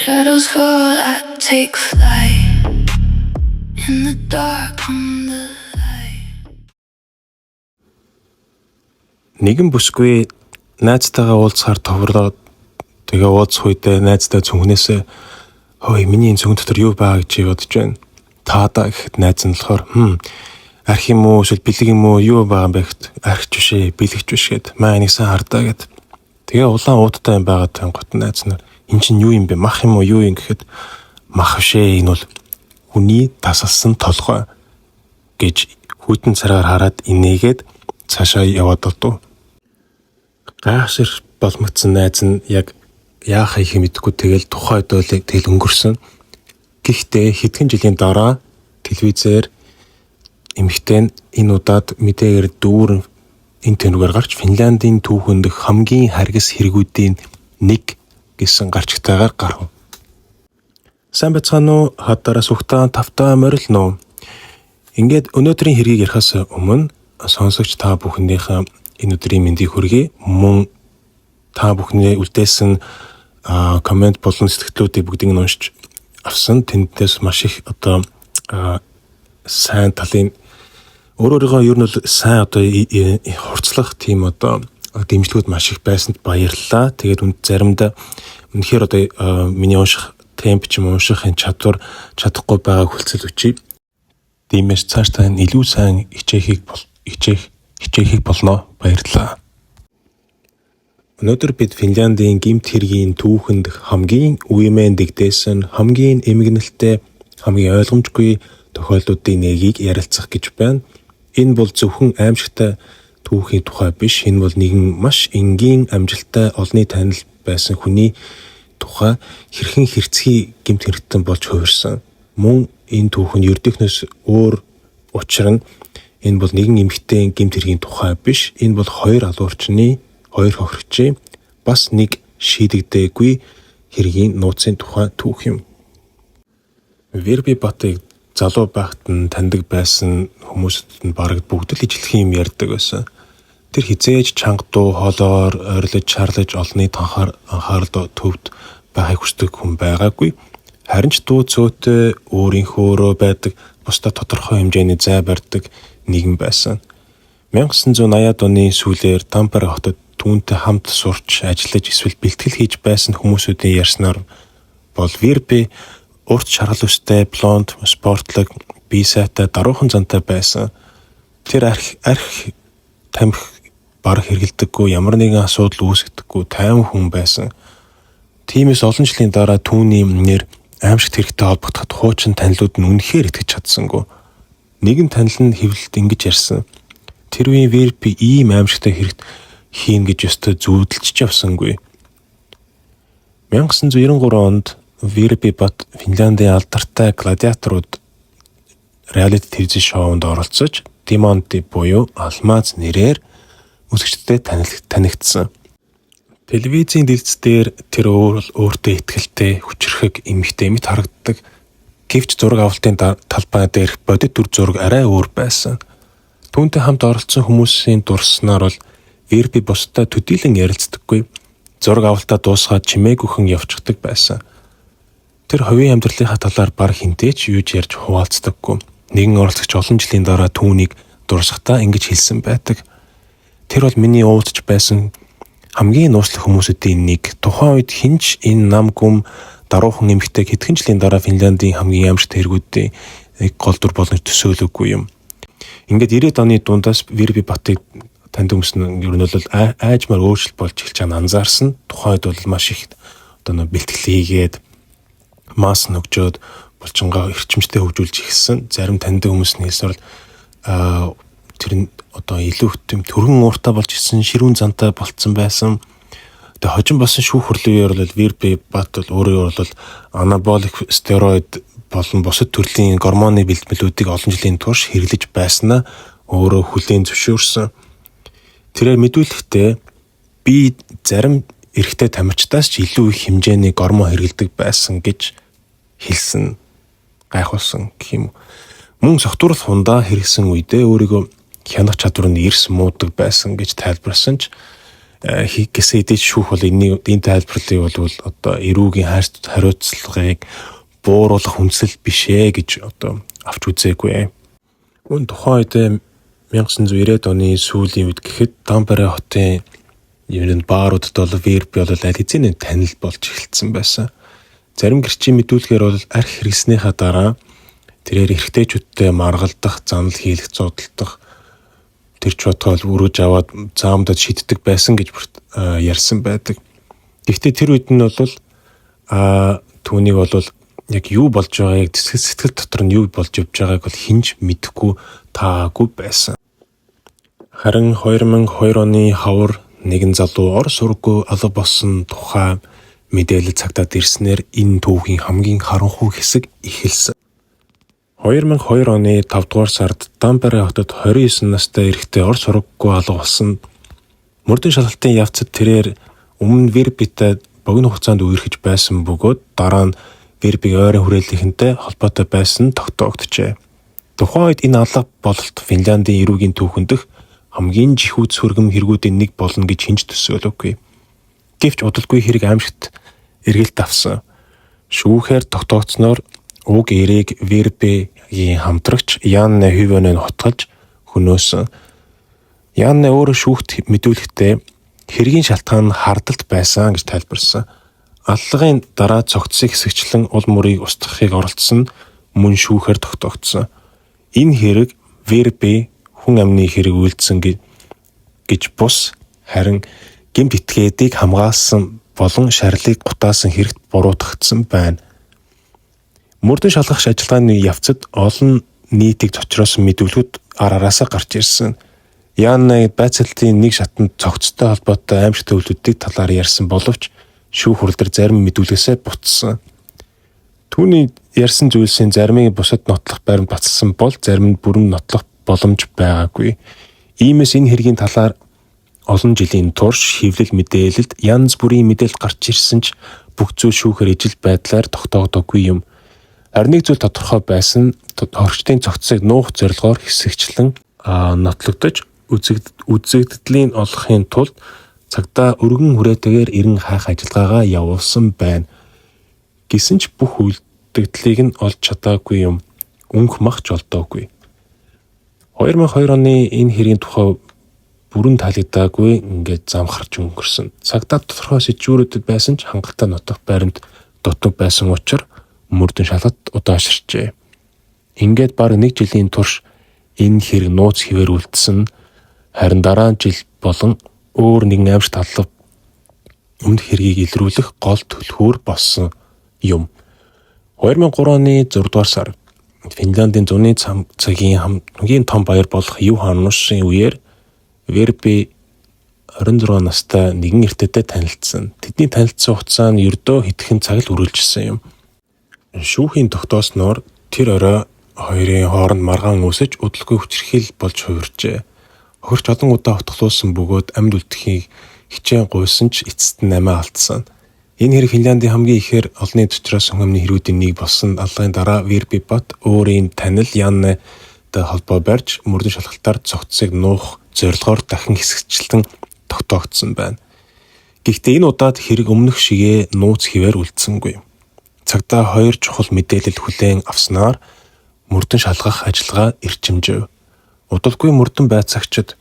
shadows fall, I take flight. In the dark, I'm the light. Нэгэн бүсгүй найзтайгаа уулзахаар товрлоод тэгээ уулзах үедээ найзтай цүнхнээсээ "Хөөе, миний энэ цүнх дотор юу байгаа гэж бодож байна. Таадаа" гэхэд найз нь болохоор "Арх юм уу, эсвэл бэлэг юм уу, юу байгаа юм бэ" гэхэд "Архич биш ээ, бэлэгч биш" гэд "Маа энийг сайн хардаа" гэд. Тэгээ улаан уудтай юм байгаа тэнгот найз нар "Эн чинь юу юм бэ? Мах юм уу, юу юм" гэхэд "Мах биш ээ, энэ бол хүний тасалсан толгой" гэж хүйтэн цараар хараад инээгээд цаашаа яваад болдоо. Гайхшир боломжсон найз нь яг яах хийх мэдэхгүй тэгэл тухайн өдөөлийг тэгэл өнгөрсөн. Гэхдээ хэдхэн жилийн дараа телевизээр эмэгтэй нь энэ удаад мэдээгээр дүүрэн энэ тэнүүгээр гарч Финляндийн түүхэнд хамгийн харгас хэрэгүүдийн нэг гэсэн гарчигтайгаар гарав. Сайн бацгаана уу? Хадаараа сухтаа тавтаа морилно. Ингээд өнөөдрийн хэргийг ярихаас өмнө сонсогч та бүхнийхээ энэ өдрийн мэндийг хүргэе. Мөн та бүхний үлдээсэн комент болон сэтгэлдлүүдийг бүгдийг нь уншиж авсан. Тэндээс маш их сайн талын өөрөөрөө ер нь бол сайн хурцлах тийм дэмжлэгүүд маш их байсанд баярлалаа. Тэгээд заримдаа үнэхээр миний унших темп ч юм уншихын чадвар чадахгүй байгааг хүлцэл өчье. Тиймээс цааш та илүү сайн хичээхийг болно. Баярлалаа. Өнөөдөр бид Финляндийн гэмт хэргийн түүхэнд хамгийн үемэн дэгдээсэн, хамгийн эмгэнэлтэй, хамгийн ойлгомжгүй тохиолдлуудын нэгийг ярилцах гэж байна. Энэ бол зөвхөн аимшигтай түүхийн тухай биш. Энэ бол нэгэн маш энгийн амжилттай олонний танил байсан хүний тухай хэрхэн хэрцгий гэмт хэрэгтэн болж хувирсан. Мөн энэ түүхэн ердийнхнээс өөр учир нь энэ бол нэгэн эмэгтэй гэмт хэргийн тухай биш. Энэ бол хоёр алуурчны, хоёр хохирогчийн бас нэг шийдэгдээгүй хэргийн нууцын тухай түүх юм. Верби Батыг залуу байхад нь таньдаг байсан хүмүүст нь бараг бүгд л ижлэхэн юм ярьдаг байсан. Тэр хизээж чанга дуу хоолоор ойрлож чарлаж олонний анхаарал төвд байхыг хүсдэг хүн байгаагүй. Харин ч дуу цөөтэй өөрийнхөөрөө байдаг бусдад тодорхой хэмжээний зай барьдаг нэгэн байсан. 1980-ад оны сүүлээр Тампере хотод түүнтэй хамт сурч ажиллаж эсвэл бэлтгэл хийж байсан хүмүүсүүдийн ярьснаар бол Верби урт шаргал өстэй, блонд, спортлог, бие сайтай, даруухан зантай байсан. Тэр арх тамхи бараг хэргэлдэггүй, ямар нэгэн асуудал үүсгдэггүй тайван хүн байсан. Тиймээс олон жилийн дараа түүний нэр аимшигт хэрэгтэй холбогдоход хуучин танилуд нь үнэхээр итгэж чадсангүй. Нэгэн танил нь хэвлэлд ингэж ярьсан. Тэр үеийн Верби ийм аимшигтай хэрэгт хийн гэж ёстой зүүдэлж явсангүй. 1993 онд Верби Бат Финляндийн алдартай гладиаторууд реалити телевизэн шоунд оролцож Демонти буюу алмаз нэрээр үзэгчдэд танигдсан. Телевизийн дэлгэц дээр тэр өөртөө ихтэй хүчрхэг эмэгтэй мэт харагддаг. Гэвч зураг авалтын талбай дээрх бодит дүр зураг арай өөр байсан. Түүнтэй хамт оролцсон хүмүүсийн дурсснаар бол Верби бусдад төдийлөн ярилцдаггүй. Зураг авалтаа дуусгаад чимээгүйхэн явчихдаг байсан. Тэр хувийн амьдралынхаа талаар баг хинтээч юуж ярьж хуваалцдаггүй. Нэгэн оролцогч олон жилийн дараа түүнийг дурсахдаа ингэж хэлсэн байдаг. Тэр бол миний уудч байсан хамгийн нууцлах хүмүүсүүдийн нэг. Тухайн үед хинч энэ нам гүм даруухан эмэгтэйг хэдхэн жилийн дараа Финляндийн хамгийн аимшигт хэрэгүүдийн нэг гол дүр болгож төсөөлөггүй юм. Ингээд 90-ад оны дундаас Верби Батыг танд хүмүүс нь ер нь бол айжмаар өөрчлөлт болж эхэлж байгааг анзаарсан. Тухайд бол маш их бэлтгэл хийгээд мас нөгжөөд булчингаа эрчимтэй хөгжүүлж эхэлсэн. Зарим таньдаг хүмүүс нь хэлсээр тэр нь илүү хөтөм төргөн ууртай болж ирсэн, ширүүн зантай болцсон байсан. Тэгээ хожим болсон шүүх хөрлөөр бол Верби Бат бол өөрөөр бол анаболик стероид болон бусад төрлийн гормоны бэлтгэлүүдийг олон жилийн турш хэрэглэж байснаа өөрөө хүлээн зөвшөөрсөн. Тэрээр мэдүүлэхдээ би зарим эрэгтэй тамирчдаас ч илүү их хэмжээний гормон хэрэглэдэг байсан гэж хэлсэн, гайхуулсан гэх юм. Мөн согтууруулах хундаа хэрэгсэн үедээ өөрийгөө хянах чадвар нь эрс муудаг байсан гэж тайлбарсан ч гэсэн эдэж шүүх бол энэ тайлбарлыг бол одоо эрүүгийн хариуцлагыг бууруулах хүнсэл биш ээ гэж одоо авч үзээгүй. Үүн тухайн үед 1990-ад оны сүүлийн үед гэхэд Тампере хотын энэ бааруудад бол верби бол аль хэзээ танил болж эхэлсэн байсан. Зарим гэрчийн мэдүүлгээр бол арх хэрэгснийхаа дараа тэрээр эрэгтэйчүүдтэй маргалдах, занал хийлгэх, зодтолдох тэр ч бодгол өрөөж аваад заамдад шиддэг байсан гэж ярьсан байдаг. Гэхдээ тэр үед нь бол түүнийг бол яг юу болж байгааг сэтгэл дотор нь юу болж явж байгааг бол хинж мэдэхгүй таагүй байсан. Харин 2002 оны хавар нэгэн залуу ор сургуу алга болсон тухай мэдээлэл цагтаад ирснээр энэ түүхийн хамгийн харанхуй хэсэг эхэлсэн. 2002 оны 5 дугаар сард Тампере хотод 29 настай эрэгтэй ор сургуугүй алга болсон. Мөрдөн шалгалтын явцад тэрээр өмнө вербитэй богино хугацаанд үерхэж байсан бөгөөд дараа нь вербиг ойрын хүрээлэнтэй холбоотой байсан тогтоогджээ. Тухайн үед энэ алга бололт Финляндийн эрүүгийн түүхэн дэх хамгийн жихүүц сүргэм хэрэгүүдийн нэг болно гэж хинж төсөөлөөгүй. Гэвч удалгүй хэрэг аимшигт эргэлт авсан. Шүүхээр тогтоогдсноор уг эрийг вербигийн хамтрагч Янне Хувенен хотголж хөнөөсөн. Янне өөрөө шүүхт мэдүүлэхдээ хэргийн шалтгаан нь хардалт байсан гэж тайлбарсан. Аллагын дараа цогцсыг хэсэгчлэн ул мөрийг устгахыг оролдсон мөн шүүхээр тогтоогдсон. Энэ хэрэг верби хүн амны хэрэг үйлдсэн гэж бус харин гэмт этгээдийг хамгаалсан болон шарлыг гутаасан хэрэгт буруутгагдсан байна. Мөрдөн шалгах ажиллагааны явцад олон нийтийг цочроосон мэдүүлгүүд араасаа гарч ирсэн. Янна байцаалтын нэг шатанд цогцтой холбоотой аимшигт төвлөлтүүдийг талаар ярьсан боловч шүүх хурал дээр зарим мэдүүлгээсээ буцсан. Түүний ярьсан зүйлсийн заримыг бусад нотлох баримт баталсан бол зарим нь бүрэн нотлох боломж байгаагүй. Иймээс энэ хэргийн талаар олон жилийн турш хэвлэл мэдээлэлд янз бүрийн мэдээлэл гарч ирсэн ч бүх зүйл шүүхээр ижил байдлаар тогтоогдоогүй юм. Харин нэг зүйл тодорхой байсан хорчдын цогцсыг нуух зорилгоор хэсэгчлэн нотлогдож үзэгдлийн олохын тулд цагтаа өргөн хүрээтэйгээр эрен хаах ажиллагаагаа явуулсан байна. Гэсэн ч бүх үйлдэгдлийг нь олж чадаагүй юм. Өнгөх мах ч олдоогүй. 2002 оны энэ хэргийн тухай бүрэн таалагдаагүй ингээд замхарч өнгөрсөн. Цагтаа тодорхой сэжүүрүүдэд байсан ч хангалттай нотох баримт дутаг байсан учраас мөрдөн шалгалт удаашрчээ. Ингээд бараг 1 жилийн турш энэ хэрэг нууц хിവэр үлдсэн. Харин дараа жил болон өөр нэгэн аимшигт алга өмнөх хэргийг илрүүлэх гол төлхөөр болсон юм. 2003 оны 6 дугаар сар Финляндийн зуны цагийн хамгийн том баяр болох Юханнусын үеэр верби 26 настай нэгэн эртэдтэй танилцсан. Тэдний танилцсан хугацаа нь ердөө хэдхэн цаг л үргэлжилсэн юм. Шүүхийн тогтоосноор тэр орой хоёрын хооронд маргаан үүсэж удалгүй хүчирхийл болж хувиржээ. Хохирч олон удаа утгалуулсан бөгөөд амьд үлдэхийг хичээн гуйсан ч эцэст нь амиа алдсан. Энэ хэрэг Финляндийн хамгийн ихээр олонний төчрөөс хүн амны хэрүүдийн нэг болсон аллагын дараа верби бат өөрийн танил Яннетай холбоо барьж мөрдөн шалгалтаар цогцсыг нуух зорилгоор дахин хэсэгчлэн тогтоогдсон байна. Гэхдээ энэ удаад хэрэг өмнөх шигээ нууц хിവэр үлдсэнгүй. Цагдаа 2 чухал мэдээлэл хүлээн авснаар мөрдөн шалгах ажиллагаа эрчимжив. Удалгүй мөрдөн байцаагчид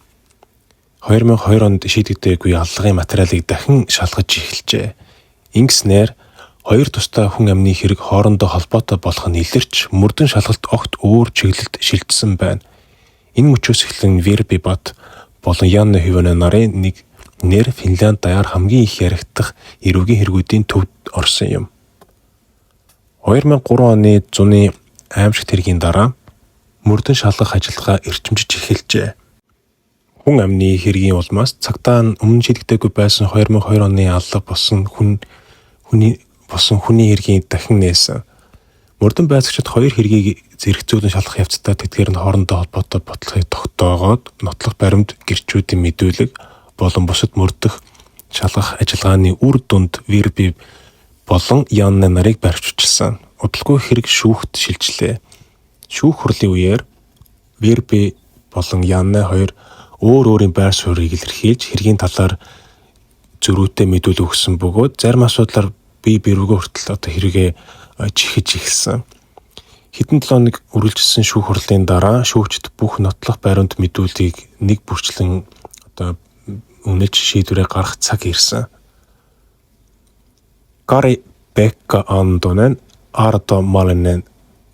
2002 онд шийдэгдээгүй аллагын материалыг дахин шалгаж эхэлжээ. Ингэснээр хоёр тустай хүн амны хэрэг хоорондоо холбоотой болох нь илэрч мөрдөн шалгалт огт өөр чиглэлд шилжсэн байна. Энэ мөчөөс эхлэн верби бат болон Янне Хувенен нарын нэг нэр Финлянд даяар хамгийн их яригдах эрүүгийн хэрэгүүдийн төвд орсон юм. 2003 оны зуны аимшигт хэргийн дараа мөрдөн шалгах ажиллагаа эрчимжиж эхэлжээ. Хүн амны хэргийн улмаас цагдаа нь өмнө шийдэгдээгүй байсан 2002 оны алга болсон хүний хэргийн дахин нээсэн. Мөрдөн байцаагчид 2 хэргийг зэрэгцүүлэн шалгах явцдаа тэдгээр нь хоорондоо холбоотой бодлогыг тогтоогоод нотлох баримт гэрчүүдийн мэдүүлэг болон бусад мөрдөх шалгах ажиллагааны үр дүнд верби болон Янне нарыг барьвчилсан. Удалгүй хэрэг шүүхт шилжлээ. Шүүх хурлын үеэр верби болон Янне хоёр өөр өөрийн байр суурийг илэрхийлж хэргийн талаар зөрүүтэй мэдүүлэг өгсөн бөгөөд зарим асуудлаар бие биерүүгөө хүртэл одоо хэрэгээ чихэж ихсэн. Хэдэн 7 хоног үргэлжилсэн шүүх хурлын дараа шүүгчд бүх нотлох баримт мэдүүлгийг нэг бүрчлэн одоо үнэлж шийдвэрээ гаргах цаг ирсэн. Kari Pekka Antonen, Arto Malinen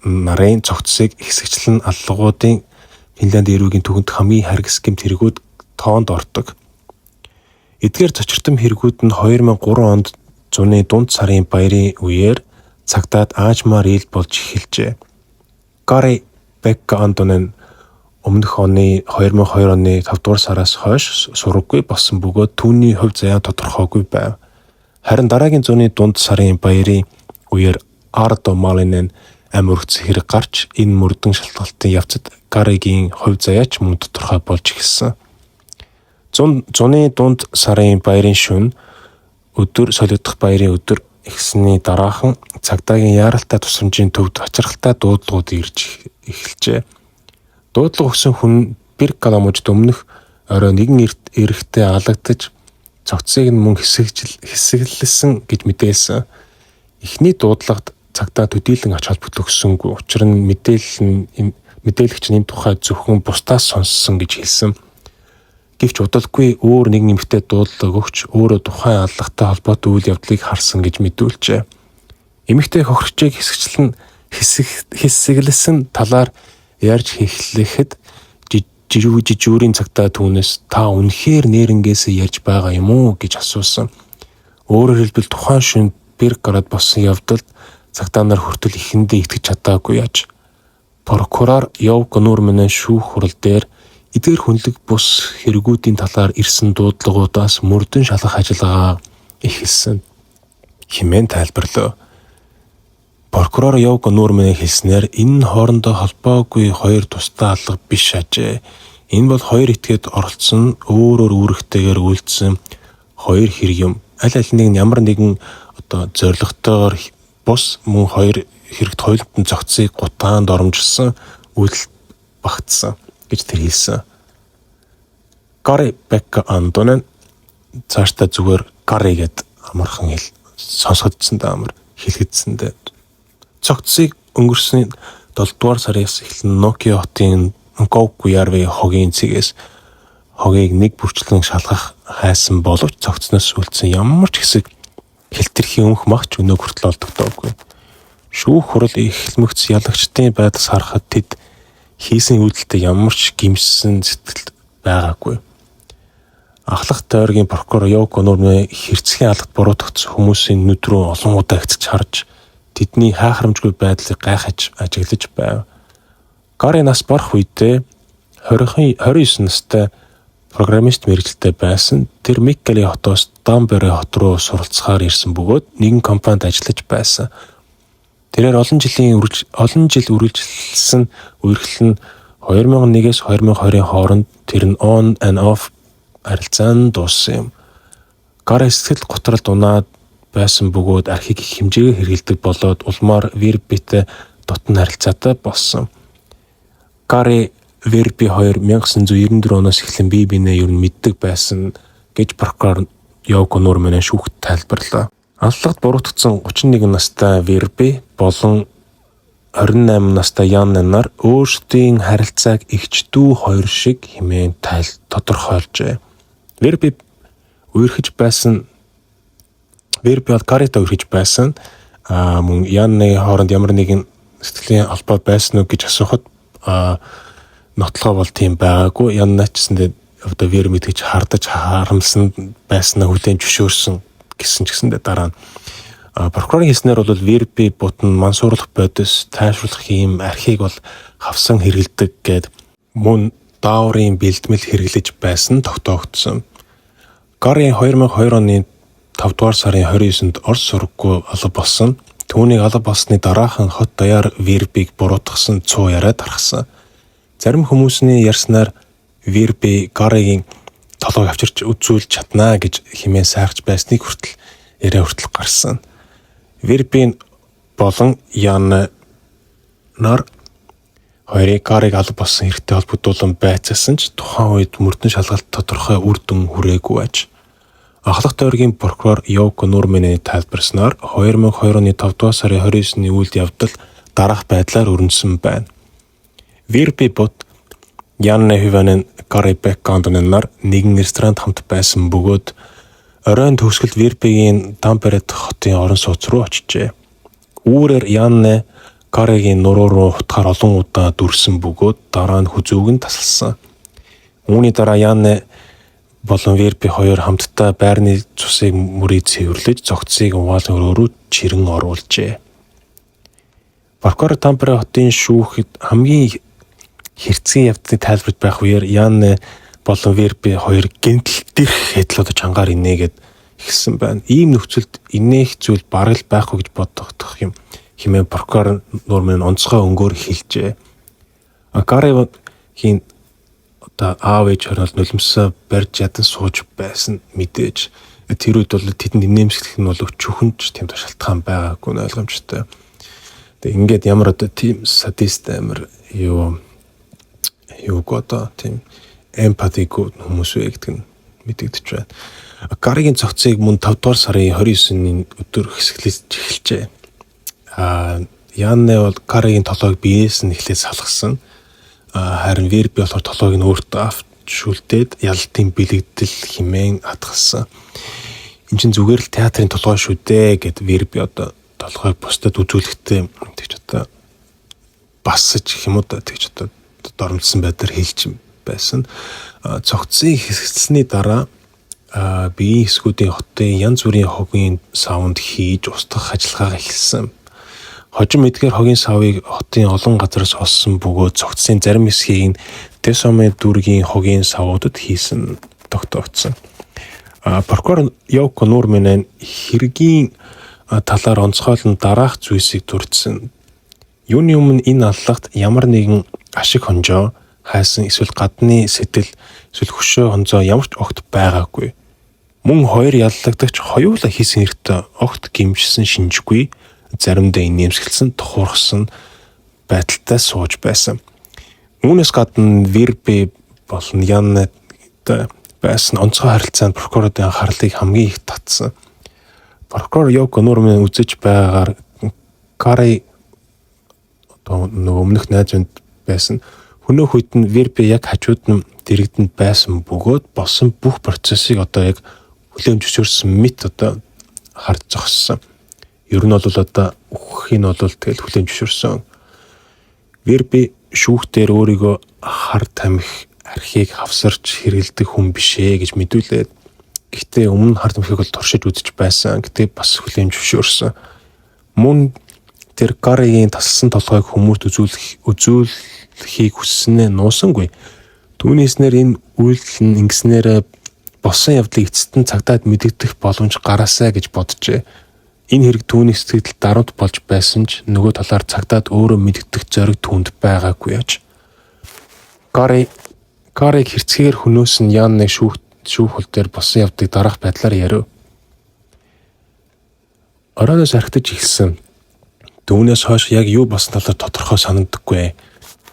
нарын цогцсыг хэсэгчлэн аллагуудын Финляндийн эрүүгийн түгэнд хамгийн харгас гэмт хэрэгүүд тоонд ордог. Эдгээр цочртон хэрэгүүд нь 2003 онд зуны дунд сарын баярын үеэр цагтаад аажмаар ил болж эхэлжээ. Kari Pekka Antonen өмнөх оны 2002 оны 5 дугаар сараас хойш сураггүй болсон бөгөөд түүний хувь заяа тодорхойгүй байв. Харин дараагийн зуны дунд сарын баярын үеэр Arto Malinen амиргц хэрэг гарч энэ мөрдөн шалтгаалтын явцад Kariгийн хувь заяач мөн тодорхой болж эхэлсэн. Зуны дунд сарын баярын шөнө өдөр солигдох баярын өдөр ихсний дараахан цагдаагийн яаралтай тусламжийн төвд хачирхалтай дуудлагууд ирж эхэлжээ. Дуудлага өгсөн хүн Pirkka мужид өмнөх орой нэгэн эрэхтэй алагдаж цогцсыг нь мөн хэсэглэлсэн гэж мэдээлсэн. Эхний дуудлагад цагдаа төдийлөн ач холбогдол өгсөнгүй. Учир нь мэдээлэгч нь энэ тухай зөвхөн бусдаас сонссон гэж хэлсэн. Гэвч удалгүй өөр нэг нэмэгтэй дуудлага өгч өөрөө тухайн аллагатай холбоотой үйл явдлыг харсан гэж мэдүүлжээ. Эмэгтэй хохирчийг хэсэглэлсэн талаар ярьж эхлэхэд жижүүрийн цагдаа түүнээс та үнэхээр нээрэнгээс ярьж байгаа юм уу гэж асуусан. Өөрөөр хэлбэл тухайн шөнө Pirkka-рад болсон явдалд цагдаа нар хүртэл ихэндээ итгэж чадаагүй яаж. Прокурор Jouko Nurminen шүүх хурал дээр эдгээр хүнлэг бус хэрэгүүдийн талаар ирсэн дуудлагуудаас мөрдөн шалгах ажиллагаа эхэлсэн хэмээн тайлбарлав. Прокурор Jouko Nurminen хэлснээр энэ нь хоорондоо холбоогүй хоёр тусдаа алга биш ажээ. Энэ бол хоёр этгээд оролцсон өөрөөр үүрэгтэйгээр үйлдсэн хоёр хэрэг юм. Аль алиныг нь ямар нэгэн одоо зорилготойгоор бус мөн хоёр хэрэгт хоёултан зохицыг гутаанд оромжилсан үйлдэл багтсан гэж тэр хэлсэн. Kari Pekka Antonen цаашдаа зүгээр Kari гэд амархан сонсогдсон даамар хэлэгдсэндээ цогцсыг өнгөрсөн 7 дугаар сараас эхлэн Nokia хотын Koukujärvi хогийн цэгээс хогийг нэг бүрчлэн шалгах хайсан боловч цогцноос үлдсэн ямар ч хэсэг хэлтэрхийн өмнөх магч өнөө хүртэл олдогдоогүй. Шүүх хурал эхлэмэгц ялагчдын байдас харахад тэд хийсэн үйлдэлтэй ямар ч гимсэн сэтгэл байгаагүй. Ахлах тойргийн прокурор Jouko Nurminen хэрцгий алгад буруутгагдсан хүмүүсийн нүд рүү олон удаа хэцэж харж тэдний хаахрамжгүй байдлыг гайхаж ажиглаж байв. Kari нас барах үедээ 29 настай программист мэргэжилтэй байсан. Тэр Mikkeli хотоос Tampere хот руу суралцахаар ирсэн бөгөөд нэгэн компанид ажиллаж байсан. Тэрээр олон жил үргэлжилсэн үерхэл нь 2001-ээс 2020-ийн хооронд тэр нь on and off харилцаанд дууссан юм. Kari сэтгэл готролд унаад байсан бөгөөд архийг их хэмжээгээр хэрэгэлдэг болоод улмаар Virpi-тэй дотн харилцаатай болсон. Kari Virpi 1994 оноос эхлэн бие биенээ ер нь мэддэг байсан гэж прокурор Jouko Nurminen шүүхт тайлбарлав. Аллагад буруутгсан 31 настай Virpi болон 28 настай Janne нар өөрсдийн харилцааг эгчдүү хоёр шиг хэмээн тодорхойлжээ. Virpi бол Kariтай үргэж байсан. Мөн Janne хооронд ямар нэгэн сэтгэлийн албаа байсан уу гэж асуухад нотлохоо бол тийм байгаагүй. Janne ч гэсэндээ одоо Virpi гэж хардаж харамсан байснаа хүлээн зөвшөөрсөн гэсэн ч гэсэндээ дараа нь прокурорын хэлснээр бол Virpi бутан мансуурлах бодис тайвшруулах ийм архийг бол хавсан хэрэгэлдэг гэд мөн дааврын бэлтгэл хэрэглэж байсан тогтоогдсон. Kari 2002 оны 5 дугаар сарын 29-нд Орос сураггүй алга болсон. Түүнийг алга болсны дараахан хот даяар Virpi-г буруутгасан цуу яриад тархсан. Зарим хүмүүсийн ярьснаар Virpi Kariгийн толгойг авчирч үзүүлж чаднаа гэж хэмээн сайхаж байсныг хүртэл яриа хүртэл гарсан. Virpi болон Janne нар хоёрыг Kariг алга болсон хэрэгтэй холбогдуулан байцаасан ч тухайн үед мөрдөн шалгалт тодорхой үр дүн хүрээгүй аж. Ахлах тойргийн прокурор Йоко Нурминий тайлбарснаар 2002 оны 5 дугаар сарын 29-ний үйл явдал дараах байдлаар өрнөсөн байна. Вирби бот Янне Хиванен Карибек Кандонен нар нэгэн ресторанд хамт байсан бөгөөд оройн төгсгөлд Вирбигийн Тамперет хотын орон сууц руу очижээ. Үүрээр Янне Каригийн нуруу руу хутгаар олон удаа дүрсэн бөгөөд дараа нь хүзүүг нь тасалсан. Үүний дараа Янне болон Вирби хоёр хамтдаа байрны цусыг мөрийг цэвэрлэж зогцсыг угаалгын өрөөрөө чирэн оруулжээ. Прокурор Тампере хотын шүүхэд хамгийн хэрцгий явдлын тайлбарт байх үеэр Янне болон Вирби хоёр гэмтэл дэрх хэдлүүд чангаар инээгээд ихсэн байна. Ийм нөхцөлд инээх зүйл бараг л байхгүй гэж бодох юм хэмээн прокурор Нурмин онцгой өнгөөр хэлжээ. Каригийн аав ээж хорнол нулимсаа барьж ядан сууж байсан мэдээж. Тэр үед бол тэдэнд инээмсэглэх нь бол өчүүхэнч тийм шалтгаан байгаагүй нь ойлгомжтой. Тэгээ ингээд ямар одоо тийм садист амир юу одоо тийм эмпатигүй хүмүүс вэ гэдэг нь мэдэгдэж байна. Каригийн цогцыг мөн 5 дугаар сарын 29-ний өдөр хэсэглэж эхэлжээ. Янне бол Каригийн толгойг биеэс нь эхлээд салгасан. Харин Вирби болохоор толгойг нь өөртөө авч шүлдээд ялалтын бэлэгдэл хэмээн хатгалсан. Энд чинь зүгээр л театрын толгой шүү дээ гэд Вирби одоо толгойг бусдад үзүүлэхдээ тэгж одоо басж гэх юм уу тэгж одоо доромжсон байдлаар хэлж байсан. Цогцыг хэсэгдсэний дараа биеийн хэсгүүдийн хотын янз бүрийн хогийн савнд хийж устгах ажиллагаа эхэлсэн. Хожим эдгээр хогийн савыг хотын олон газараас олсон бөгөөд цогцсын зарим хэсгийг нь Тэсоме дүүргийн хогийн савуудад хийсэн тогтоогдсон. Прокурор Йоко Нурмин хэргийн талаар онцгойлон дараах зүйлсийг дурдсан. Юуны өмнө энэ аллагт ямар нэгэн ашиг хонжоо, хайсан эсвэл гадны сэтэл, эсвэл хөшөө хонзоо ямар ч огт байгаагүй. Мөн хоёр яллагдагч хоёулаа хийсэн хэрэгтэй огт гимжсэн шинжгүй, заримдаа инээмсэглсэн, тухуурхсан байдалтай сууж байсан. Үүнээс гадна Вирби болон Янне байсан онцгой харилцаанд прокурорын анхаарлыг хамгийн их татсан. Прокурор Йоко Нурмин үзэж байгаагаар Кари өмнөх найзууд байсан хөнөөх үед нь Вирби яг хажууд нь дэрэгдэнд байсан бөгөөд болсон бүх процессыг одоо яг хүлээн зөвшөөрсөн мэт одоо харж зогссон. Ер нь бол одоо үхэх нь бол тэгэл хүлээн зөвшөөрсөн. Вирби шүүхтэр өөрийгөө хар тамхи архийг хавсарч хэрэгэлдэг хүн бишээ гэж мэдүүлээд гэхдээ өмнө хар тамхиг бол туршиж үзэж байсан. Гэтэ бас хүлээн зөвшөөрсөн. Мөн тэр Каригийн тассан толгойг хүмүүст үзүүлэхийг хүссэнээ нуусангүй. Түүнээснээр энэ үйлдэл нь ингэснээр болсон явдлыг эцэст нь цагдаад мэдэгдэх боломж гараасаа гэж боджээ. Энэ хэрэг түүний сэтгэлд дарамт болж байсан ч нөгөө талаар цагдаад өөрөө мэдэгдэх зориг түүнд байгаагүй аж. Кариг хэрцгээр хөнөөс нь Янне шүүхэл дээр болсон явдлыг дараах байдлаар ярив. Оройноос архитаж эхэлсэн. Түүнээс хойш яг юу болсон талаар тодорхой санагддаггүй.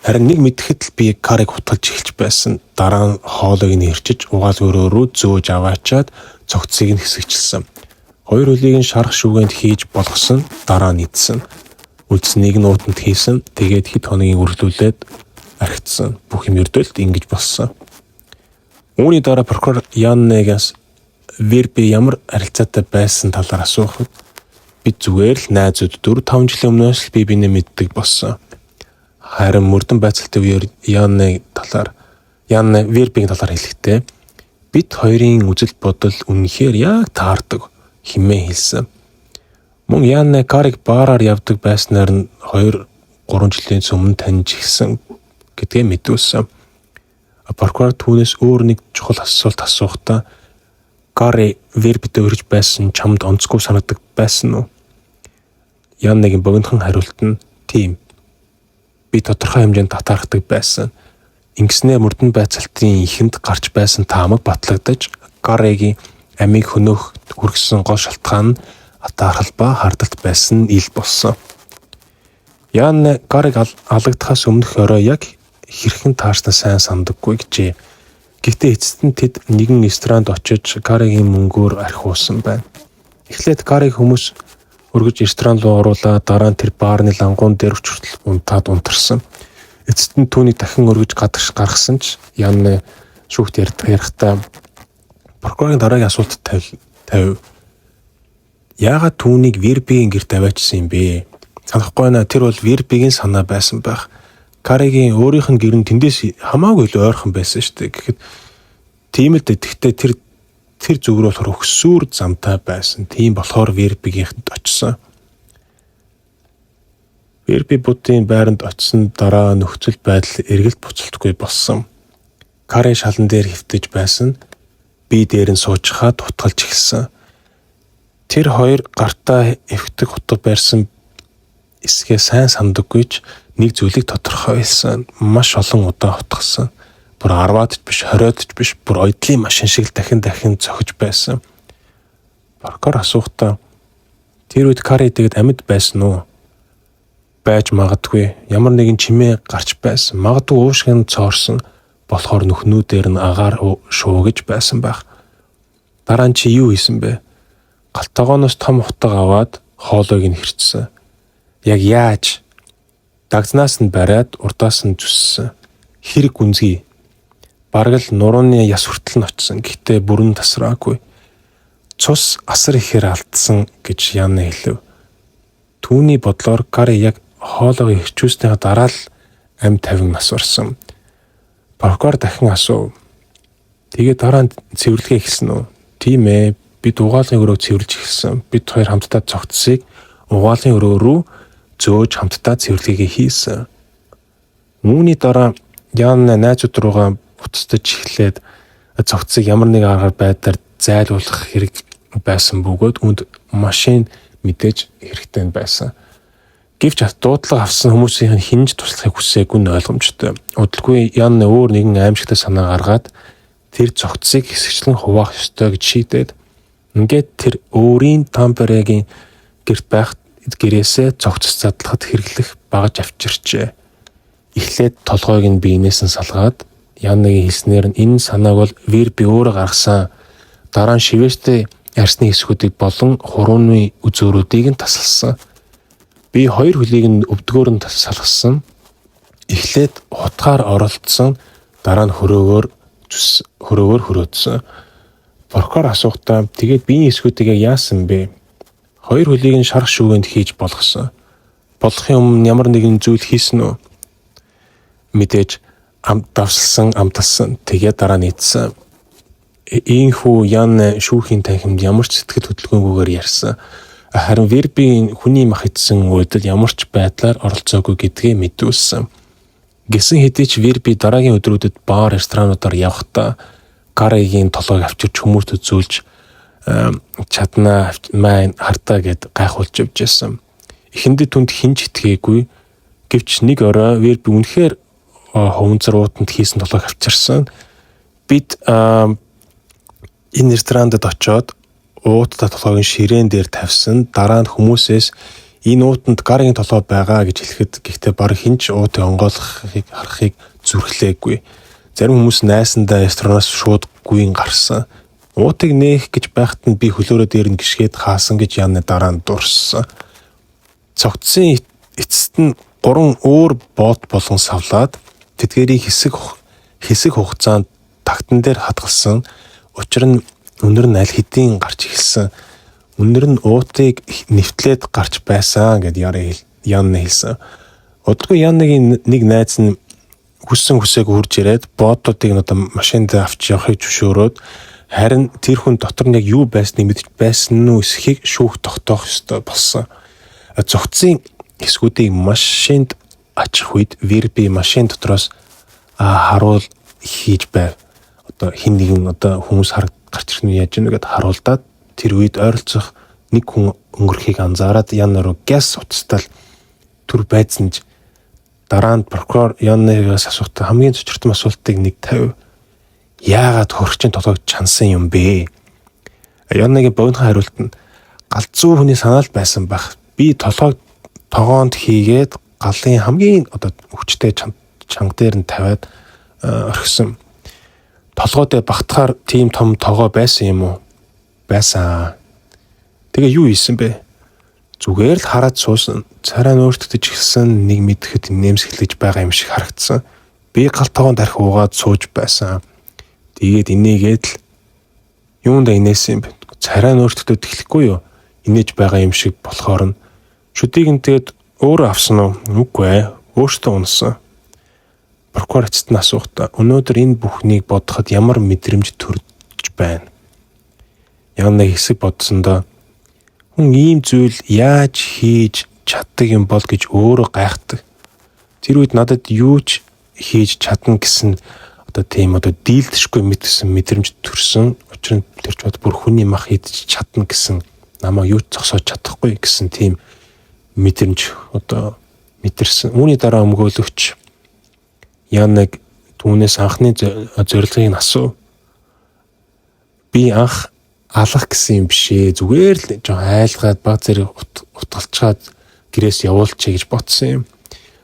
Харин нэг мэдэхэд л би Кариг хутгалж эхэлж байсан. Дараа нь хоолойг нь хэрчиж угаалгын өрөөрөө зөөж аваачаад цогцыг нь хэсэгчилсэн. Хоёр хөлийг нь шарах шүүгэнд хийж болгосон, дараа нь идсэн. Үлдснийг нь уутанд хийсэн, тэгээд хэд хоногийн үргэлжлүүлээд архицсан. Бүх юм ердөлт ингэж болсон. Үүний дараа прокурор Яннегаас Вирби ямар харилцаатай байсан талаар асуухад бид зүгээр л найзууд 4-5 жилийн өмнөөс л би бинээ мэддэг болсон. Харин мөрдөн байцaalтай үеэр Янне Вирбигийн талаар хэлэхдээ бид хоёрын үзэл бодол үнэхээр яг таардаг хэмээн хэлсэн. Мөн Янне Кариг баараар явдаг байснаар нь 2-3 жилийн өмнө таньж ирсэн гэдгээ мэдүүлсэн. Прокурор түүнээс өөр нэг чухал асуулт асуухдаа Кари Вирбид өрж байсан чамд онцгүй санагдаг байсан уу? Яннегийн богинохон хариулт нь тийм. Би тодорхой хэмжээнд татаархдаг байсан. Ингэснээр мөрдөн байцаалтын ихэнд гарч байсан таамаг батлагдаж Каригийн амийг хөнөөх хүргэсэн гол шалтгаан нь атаархал ба хардалт байсан нь ил болсон. Янне Кариг алагдахаас өмнөх орой яг хэрхэн таарснаа сайн сандаггүй гэжээ. Гэхдээ эцэст нь тэд нэгэн ресторанд очиж Каригийн мөнгөөр архиулсан байна. Эхлээд Кариг хүмүүс өргөж ресторан руу оруулаад дараа нь тэр баарны лангуун дээр хүртэл унтаад унтарсан. Эцэст нь түүнийг дахин өргөж гадагш гаргасан ч Янна шүүхт ярихдаа прокурорын дараагийн асуулт тавив. Яагаад түүнийг Вербигийн гэрт аваачсан юм бэ? Санахгүй байна. Тэр бол Вербигийн санаа байсан байх. Каригийн өөрийнх нь гэр нь тэндээс хамаагүй л ойрхон байсан шүү дээ. Гэхэд тийм л дээ. Тэгтээ тэр зүг рүү болохоор өксүр замтай байсан. Тийм болохоор Вербигийнхэнд очсон. Верби будын байранд очсон дараа нөхцөл байдал эргэлт буцалтгүй болсон. Кари шалан дээр хөвтөж байсан. Би дээр нь суучхаад утгалж эхэлсэн. Тэр хоёр гартаа эвтэг хутга барьсан эсгээ сайн сандаггүй ч нэг зүйлийг тодорхой хэлсэн. Маш олон удаа хутгасан. Бүр 10-аад ч биш, 20-аад ч биш, бүр ойдлын машин шиг дахин цохиж байсан. Прокурор асуухдаа тэр үед Кари тэгэд амьд байсан уу? Байж магадгүй. Ямар нэгэн чимээ гарч байсан. Магадгүй уушиг нь цоорсон. Болохоор нүхнүүдээр нь агаар шуугиж байсан байх. Дараа нь чи юу хийсэн бэ? Галтогооноос том хутга аваад хоолойг нь хэрчсэн. Яг яаж? Дагзнаас нь бариад урдаас нь зүссэн. Хэрэг гүнзгий. Бараг л нурууны яс хүртэл нь очсон. Гэхдээ бүрэн тасраагүй. Цус асар ихээр алдсан гэж Янна хэлв. Түүний бодлоор Кари яг хоолойг хэрчүүлснээр дараа л амь тавин нас орсон. Прокурор дахин асуув. Тэгээ дараа нь цэвэрлэгээ эхэлсэн үү? Тийм ээ. Бид угаалгын өрөөг цэвэрлэж эхэлсэн. Бид хоёр хамтдаа цогцсыг угаалгын өрөө рүү зөөж хамтдаа цэвэрлэгээ хийсэн. Үүний дараа Янна найзууд руугаа буцтаж эхлээд цогцсыг ямар нэг аргаар байдлаар зайлуулах хэрэг байсан бөгөөд үүнд машин мэдээж хэрэгтэй байсан. Гэвч дуудлага авсан хүмүүсийн хинж туслахыг хүсээгүй нь ойлгомжтой. Удалгүй Янна өөр нэгэн аимшигтай санаа гаргаад тэр цогцсыг хэсэгчлэн хуваах ёстой гэж шийдээд ингээд тэр өөрийн Тамперегийн гэрт байх гэрээсээ цогцос задлахад хэрэглэх багаж авчирчээ. Эхлээд толгойг нь биенээс нь салгаад Яннагийн хэлснээр нь энэ санааг бол Верби өөрөө гаргасан. Дараа нь шивэстэй арсны хэсгүүдийг болон хурууны үзүүрүүдийг нь тасалсан. Би хоёр хөлийг нь өвдгөөр нь салгасан. Эхлээд хутгаар оролцсон, дараа нь хөрөөгөөр хөрөөдсөн. Прокурор асуухдаа тэгээд биеийн хэсгүүдийг яасан бэ? Хоёр хөлийг нь шарх шүүгэнд хийж болгосон. Болохын өмнө ямар нэгэн зүйл хийсэн үү? Мэдээж давсалсан, амталсан. Тэгээд дараа нийцсэн. Ийхүү Янна шүүхийн танхимд ямар ч сэтгэл хөдлөлгөөнгүйгээр ярьсан. Харин Вербигийн хүний мах идсэн үйлдэл ямар ч байдлаар оролцоогүй гэдгээ мэдүүлсэн. Гэсэн хэдий ч Верби дараагийн өдрүүдэд баар ресторануудаар явхдаа Каригийн толгойг авчирч хүмүүст үзүүлж чаднаа маань хартаа гэд гайхуулж явж байсан. Эхэндээ түнд хинж итгээгүй. Гэвч нэг орой Верби үнэхээр хуванцар уутанд хийсэн толгойг авчирсан. Бид энэ ресторандад очоод ууттай толгойг ширээн дээр тавьсан. Дараа нь хүмүүсээс энэ уутанд Каригийн толгой байгаа гэж хэлэхэд гэхдээ баг хинч уутыг онгойлгохыг харахыг зүрхлээгүй. Зарим хүмүүс найсандаа ресторанаас шууд гүйн гарсан. Уутыг нээх гэж байхад нь би хөлөөрөө дээр нь гიშгээд хаасан гэж Янна дараа нь дурссан. Цогцсын эцэст нь 3 өөр бот болгон савлаад тэдгээрийг хэсэг хугацаанд тагтан дээр хадгалсан. Учир нь өнөр нь аль хэдийн гарч эхэлсэн. Өнөр нь уутыг нэвтлээд гарч байсан гэд Янна хэлсэн. Удалгүй Яннагийн нэг найз нь хүсээг хурж ирээд ботуудыг машинд авч явахыг зөвшөөрөөд харин тэр хүн дотор нь яг юу байсныг мэдж байсан нь эсхийг шүүх тогтоох ёстой болсон. Цогцын хэсгүүдийг машинд ачих үед Верби машин дотроос харуул хийж байв. Хин нэгэн хүмүүс гарч ирэх нь яаж нэгэд харуулдаад тэр үед ойролцох нэг хүн өнгөрөхийг анзаараад Янна руу гяс уцтал түр байцсан ч дараа нь прокурор Яннагаас асуухтаа хамгийн цочртон асуултыг нэг тавив. Яагаад хөрөгчийн толгойг чансан юм бэ? Яннагийн богинохон хариулт нь галзуу хүний санаал байсан байх. Би толгойг тогоонд хийгээд галын хамгийн хүчтэй чанга дээр нь тавиад орхисон. толгойдээ багтахаар тийм том тоогоо байсан юм уу? Байсан. Тэгээ юу хийсэн бэ? Зүгээр л хараад суусан. Царай нөөртөж гисэн нэг мэдэхэд нэмсгэлж байгаа юм шиг харагдсан. Би гал тоогоон дарах уугаад сууж байсан. Тэгээд инээгээд л юунда инээсэн юм бэ? Царай нөөртөд тэглэхгүй юу? Инээж байгаа юм шиг болохоор нь шүдийг нь тэгээд өөрөө авсан уу? Үгүй ээ. Өөртөө унасан. Прокурор эцэст нь асуухдаа өнөөдөр энэ бүхнийг бодоход ямар мэдрэмж төрж байна? Яг нэг хэсэг бодсондоо хүн ийм зүйл яаж хийж чаддаг юм бол гэж өөрөө гайхдаг. Тэр үед надад юу ч хийж чадна гэсэн тийм дийлдэшгүй мэдсэн мэдрэмж төрсөн. Учир нь тэр ч бүр хүний мах хийж чадна гэсэн намаа юу ч зогсоож чадахгүй гэсэн тийм мэдрэмж мэдэрсэн. Үүний дараа өмгөөлөгч Янаг түүнээс анхны зорилгыг нь асуув. Би анх алах гэсэн юм бишээ. Зүгээр л жоо айлгаад баг зэрэг утгалчаад гэрээс явуулчихъя гэж бодсон юм.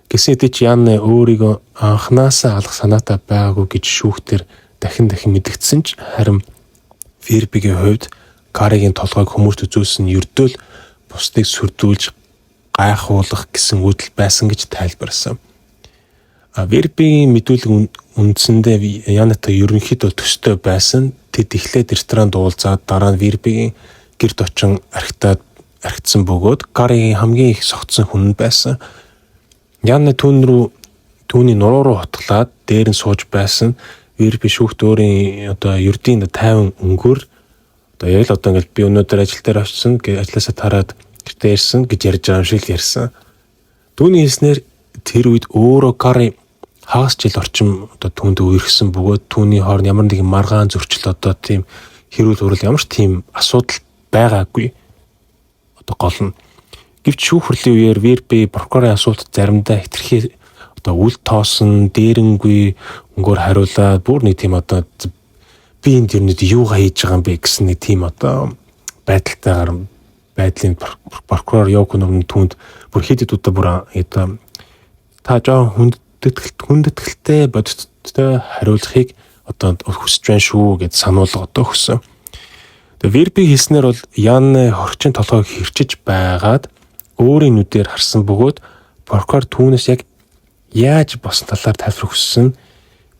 Гэсэн хэдий ч Ян өөрийгөө анханасаа алах санаатай байгаагүй гэж шүүхтэр дахин мэдгдсэн ч харин Вербигийн хувьд Каригийн толгойг хүмүүст үзүүлсэн ердөөл бусдыг сүрдүүлж гайхуулах гэсэн үдэл байсан гэж тайлбарсан. Вербигийн мэдүүлэг үндсэндээ Янатай ерөнхийдөө төстэй байсан. Тэд эхлээд ресторанд уулзаад дараа нь Вербигийн гэрд очин архитсан бөгөөд Каригийн хамгийн их согтсон хүн байсан. Яна түүний нуруу руу хотглаад дээр нь сууж байсан. Верби шүүхт өөрийн ердийн 50 өнгөөр яг л ингээд би өнөөдөр ажил дээр очсон гэж ажлаасаа тараад гэртээ ирсэн гэж ярьж байгаа юм шиг л ярьсан. Түүний хэлснээр тэр үед өөрөө Кари хагас жил орчим түүнд үерхсэн бөгөөд түүний хооронд ямар нэгэн маргаан зөрчил тийм хэрүүл урал ямар ч тийм асуудал байгаагүй. Гол нь гэвч шүүх хурлын үеэр Верби прокурорын асуултад заримдаа хэтэрхий үл тоосон дээрэнгүй өнгөөр хариулаад бүр нэг тийм би энэ төрнөд юугаа хийж байгаа юм бэ гэсэн нэг тийм байдалтайгаар байдлын прокурор Йоконов түүнд бүр хэд удаа та жоо хүндэтгэлтэй бодиттой хариулахыг хүсэж байна шүү гэж сануулга өгсөн. Тэгээ Верби хэлснээр бол Ян хорчин толгойг хэрчиж байгаад өөрийн нүдээр харсан бөгөөд прокурор түүнээс яг яаж босон талаар тайлбар өгсөн.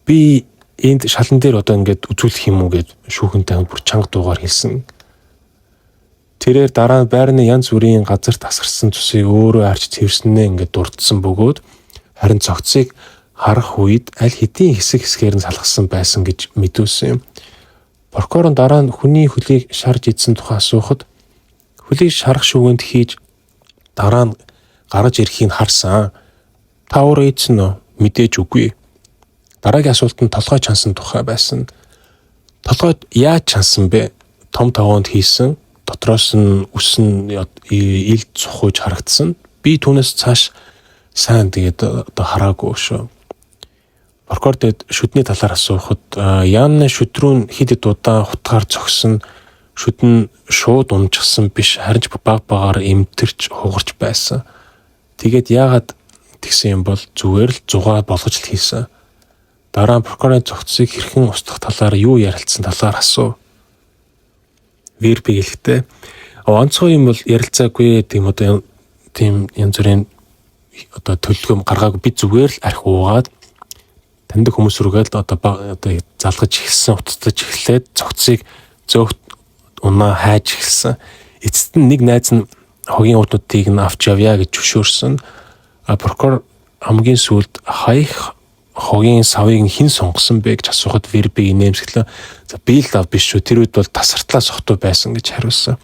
Би энд шалан дээр ингээд үзүүлэх юм уу гэж шүүхэнтэй бүр чанга дуугаар хэлсэн. Тэрээр дараа нь байрны янз бүрийн газар тасгарсан цусыг өөрөө харж цэвэрснээ ингээд дурдсан бөгөөд харин цогцыг харах үед аль хэдийн хэсгээр нь салгасан байсан гэж мэдүүлсэн юм. Прокурор дараа нь хүний хөлийг шарж идсэн тухай асуухад хөлийг шарах шүүгэнд хийж дараа нь гаргаж ирэхийг харсан. Та өөрөө идсэн үү? Мэдээж үгүй. Дараагийн асуулт нь толгой чансан тухай байсан. Толгойд яаж чансан бэ? Том тоогоонд хийсэн. Дотроос нь үс нь ил цухууж харагдсан. Би түүнээс цааш сайн тэгээд хараагүй шүү. Прокурор дэд шүдний талаар асуухад Ян шүд рүү хэд удаа хутгаар зогсон. Шүд нь шууд унжсан биш харин ч баг багаар эмтэрч хугарч байсан. Тэгээд яагаад тэгсэн юм бол зүгээр л зугаа болгож л хийсэн. Дараа нь прокурорын цогцыг хэрхэн устгах талаар юу ярилцсан талаар асуув. Верби хэлэхдээ онцгой юм бол ярилцаагүй тийм янз бүрийн төлөвлөгөө гаргаагүй би зүгээр л архи уугаад таньдаг хүмүүс рүүгээл залгаж эхэлсэн уцтаж эхлээд цогцыг зөөгт унаа хайж эхэлсэн. Эцэст нь нэг найз нь хогийн удуудыг нь авч явъя гэж зөвшөөрсөн. Прокурор хамгийн сүүлд хаях хогийн савыг хэн сонгосон бэ гэж асуухад Верби нэмсгэлээ. За би л биш шүү. Тэр үед бол тасартлаа сохтуу байсан гэж хариулсан.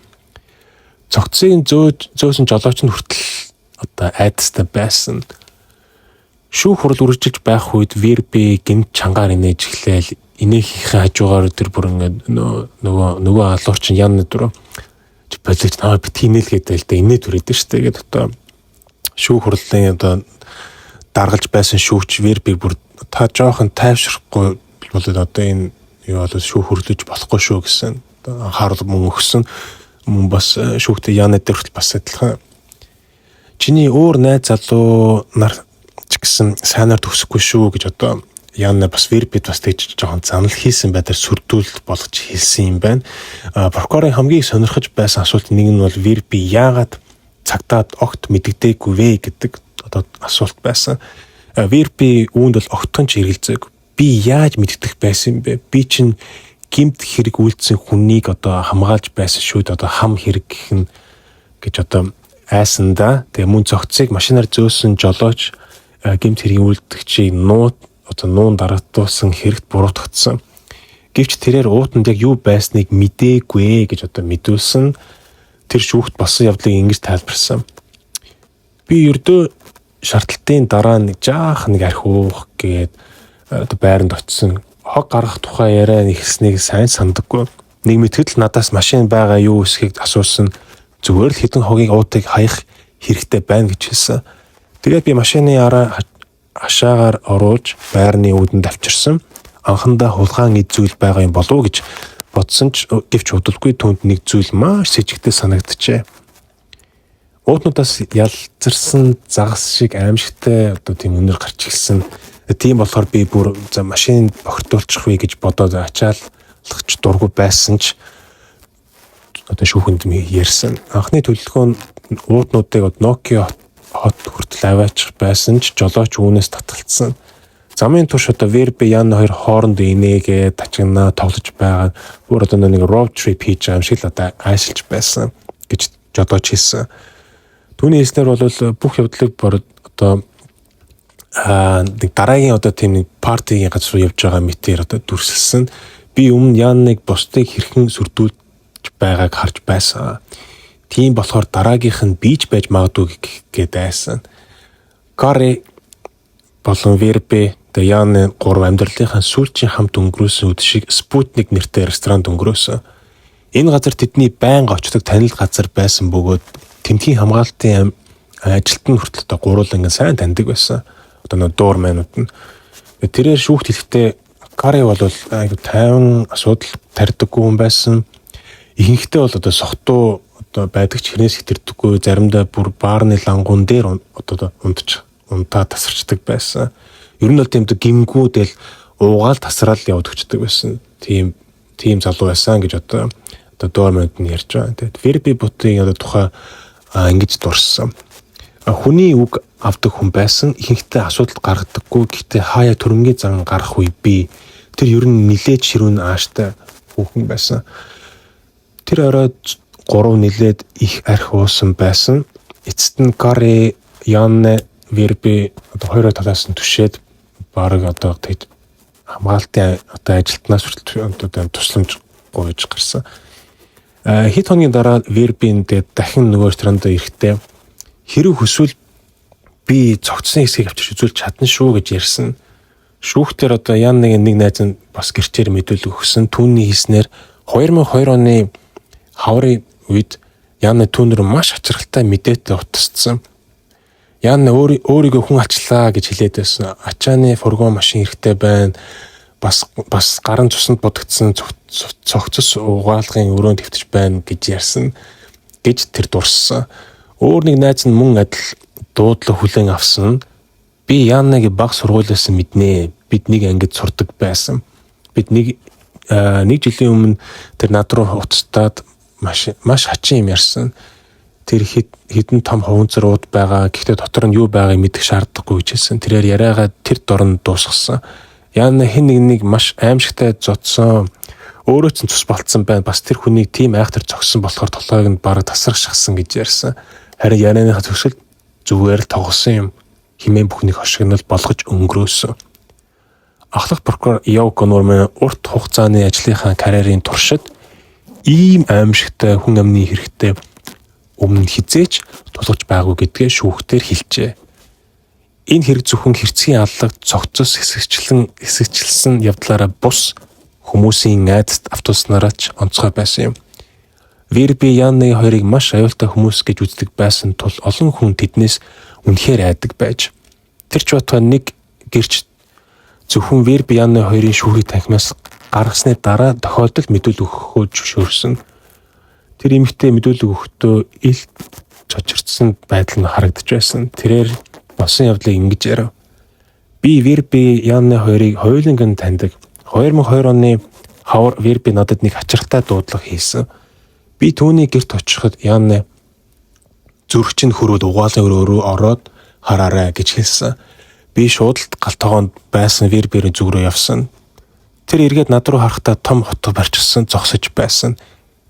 Цогцыг зөөсөн жолооч нь хүртэл айдастай байсан. Шүүх хурал үргэлжилж байх үед Верби гинт чангаар инээж эхлээл инээхийн хажуугаар тэр бүр ингээд нөгөө алуурчин Ян дөрөв болиж наваа бит хийнэлгээд л да инээд түрээдэн штэ гэдэг шүүх хурлын даргалж байсан шүүгч Верби бүр та жоохон тайвшрахгүй бол энэ юу бол шүүх хөрлөж болохгүй шүү гэсэн анхаарал мөн өгсөн. Мөн бас шүүхтэй Ян дээр хүртэл бас адилхан. Чиний өөр найз залуу нар ч гэсэн сайнаар төгсөхгүй шүү гэж Яна бас Вербид бас тэгж жоохон занал хийсэн байдлаар сүрдүүлэлт болгож хэлсэн юм байна. Прокурорын хамгийн сонирхож байсан асуулт нэг нь бол Верби яагаад цагтаад огт мэддэггүй вэ гэдэг одоо асуулт байсан. Верби үүнд бол огтхон ч эргэлзээг. Би яаж мэддэх байсан бэ? Би чинь гэмт хэрэг үйлдсэн хүнийг одоо хамгаалж байсан шүү дээ. Одоо хам хэрэг гэх нь гэж одоо айсанда. Тэгээ мөн цогцыг машинаар зөөсөн жолооч гэмт хэргийн үйлдэгчийг нуун дараатуулсан хэрэгт буруутгацсан. Гэвч тэрээр уутанд яг юу байсныг мэдээгүй гэж одоо мэдүүлсэн. Тэр шүүхт болсон явдлыг ингэж тайлбарсан. Би ердөө шаардлагын дараа нэг архи уух гээд одоо байранд очисон. Хог гаргах тухай яриа ихснийг сайн сандаггүй. Нэг мэтгэл надаас машин байгаа юу эсхийг асуусан. Зүгээр л хэдэн хогийг уутыг хаях хэрэгтэй байна гэж хэлсэн. Тэгээд би машины араа хашаагаар оруулж байрны үүдэнд авчирсан. Анхандаа хулгаан зүйл байгаа юм болов уу гэж бодсон ч гэвч удалгүй түүнд нэг зүйл маш сэжигтэй санагджээ. Уутнуудаас ялзарсан загас шиг аимшигтай одоо тийм өнөр гарч ирсэн. Тийм болохоор би бүр машин охирдуулчих вэ гэж бодоод ачааллахч дургүй байсан ч одоо шүүхэнд ярьсан. Анхны төлөвлөгөө нь уутнуудыг Nokia хот хүртэл аваачих байсан ч жолооч үүнээс татгалцсан. Замын турш одоо Верби Яна хоёр хооронд инээгээ тачигнаа тоглож байгаа. Бүр одоо нэг road trip хийж байгаа юм шиг л одоо айшилж байсан гэж жолооч хэлсэн. Түүний хэлснээр бол бүх явдлыг одоо нэг дараагийн одоо тийм нэг партигийн газар руу явж байгаа мэтээр одоо дүрсэлсэн. Би өмнө Янныг бусдыг хэрхэн сүрдүүлж байгааг харж байсан. Тийм болохоор дараагийнх нь бийж байж магадгүй гэдэг айсан. Кари болон Верби Яны 3 амьдралынхаа сүүлчийн хамт өнгөрөөсөн үд шиг Спутник нэртэй ресторанд өнгөрөөсөн. Энэ газар тэдний байнга очдог танил газар байсан бөгөөд тэмдгийн хамгаалтын ажилтны хүртэл одоо гурван сайн таньдаг байсан. Одоо нэг дуурманууд нь. Тэрээр шүүхт хэлэхдээ Кари бол айгу 50 асуудал тарьдаггүй хүн байсан. Ихэнхдээ бол одоо сохтуу одоо байдаг ч хэрнээс хитэрдэггүй, заримдаа бүр баарны лангуун дээр одоо унтаа тасарчдаг байсан. Ер нь бол тийм гимгүүдэл уугаал тасраал явагддаг байсан. Тийм залуу байсан гэж одоо дуурманд нь ярьж байгаа. Тэгээд Верби бутыг одоо тухай ингэж дурссан. Хүний үг авдаг хүн байсан. Ихэнхдээ асуудал гаргадаггүй. Гэхдээ хаяа төрөнгийн зан гарах үе би тэр ер нь нилээд ширүүн ааштай хүүхэн байсан. Тэр оройд 3 нилээд их архи уусан байсан. Эцэст нь Кари Яна Верби одоо хоёроо талаас нь түшээд бараг одоо тэгж хамгаалтын одоо ажилтнаас хүртэл одоо тусламж гуйж гарсан. Хэд хоногийн дараа Вербинд дахин нөгөө ресторанд ирэхдээ хэрэг хүсвэл би цогцсон хэсгийг авчирч үзүүлж чадна шүү гэж ярьсан. Шүүхтэр одоо Янныг нэг найз нь бас гэрчээр мэдүүлэг өгсөн. Түүний хэлснээр 2002 оны хаврын үед Янна түүнэр маш ачиргалтай мэдээтэй утассан. Янна өөрийгөө хүн алчлаа гэж хэлээд байсан. Ачааны фургон машин хэрэгтэй байна. Бас гарын цуснд бодогдсон цогцос угаалгын өрөөнд хэвтэж байна гэж ярьсан. Гэж тэр дурссан. Өөр нэг найз нь мөн адил дуудлага хүлээн авсан. Би Янныг баг сургуулиас мэднэ. Бид нэг ангид сурдаг байсан. Бид нэг жилийн өмнө тэр над руу уцтаад маш хачин юм ярьсан. Тэр хідэн том хуванцрууд байгаа. Гэхдээ дотор нь юу байгааг мэдэх шаардлагагүй гэж хэлсэн. Тэрээр яриагаа тэр дорн дуусгасан. Яна хэн нэг маш аимшигтай зодсон. Өөрөө ч цус болцсон байна. Бас тэр хүнийг тийм айхтар зогсон болохоор толгойг нь бараг тасрах шахсан гэж ярьсан. Харин Янаныхаа төгсөл зүгээр л тоглосон юм. Химэн бүхнийг хошигнол болгож өнгөрөөсөн. Ахлах прокурор Явко Нурман урт хугацааны ажлынхаа карьерийн туршид ийм аимшигтай хүн амны хэрэгтэй өмнө хизээч тулгаж байгаагүй гэдгээ шүүхтээр хэлжээ. Энэ хэрэг зөвхөн хэрцгий аллаг цогцос хэсэгчлсэн явдлаараа бус хүмүүсийн айдас автобуснараа ч онцгой байсан юм. Верби Янны хоёрыг маш аюултай хүмүүс гэж үздэг байсан тул олон хүн тэднээс үнэхээр айдаг байж. Тэр ч байтугай нэг гэрч зөвхөн Верби Янны хоёрын шүүхийг танхимаас гаргасны дараа тохиолдолд мэдүүлэг өгөхөө зөвшөөрсөн. Тэр эмэгтэй мэдүүлэг өгөхдөө ил чочирдсан байдал нь харагдаж байсан. Тэрээр болсон явдлыг ингэж яриа. Би Верби Янны хоёрыг хоёуланг нь таньдаг. 2002 оны хавар Верби надад нэг хачирхтай дуудлага хийсэн. Би түүний гэрт очиход Янны зүрх чинь хөрөөд угаалын өрөөрөө ороод хараарай гэж хэлсэн. Би шууд л галтгоонд байсан Вербийн зүг рүү явсан. Тэр эргээд над руу харахтаа том хотго барьчихсан зогсож байсан.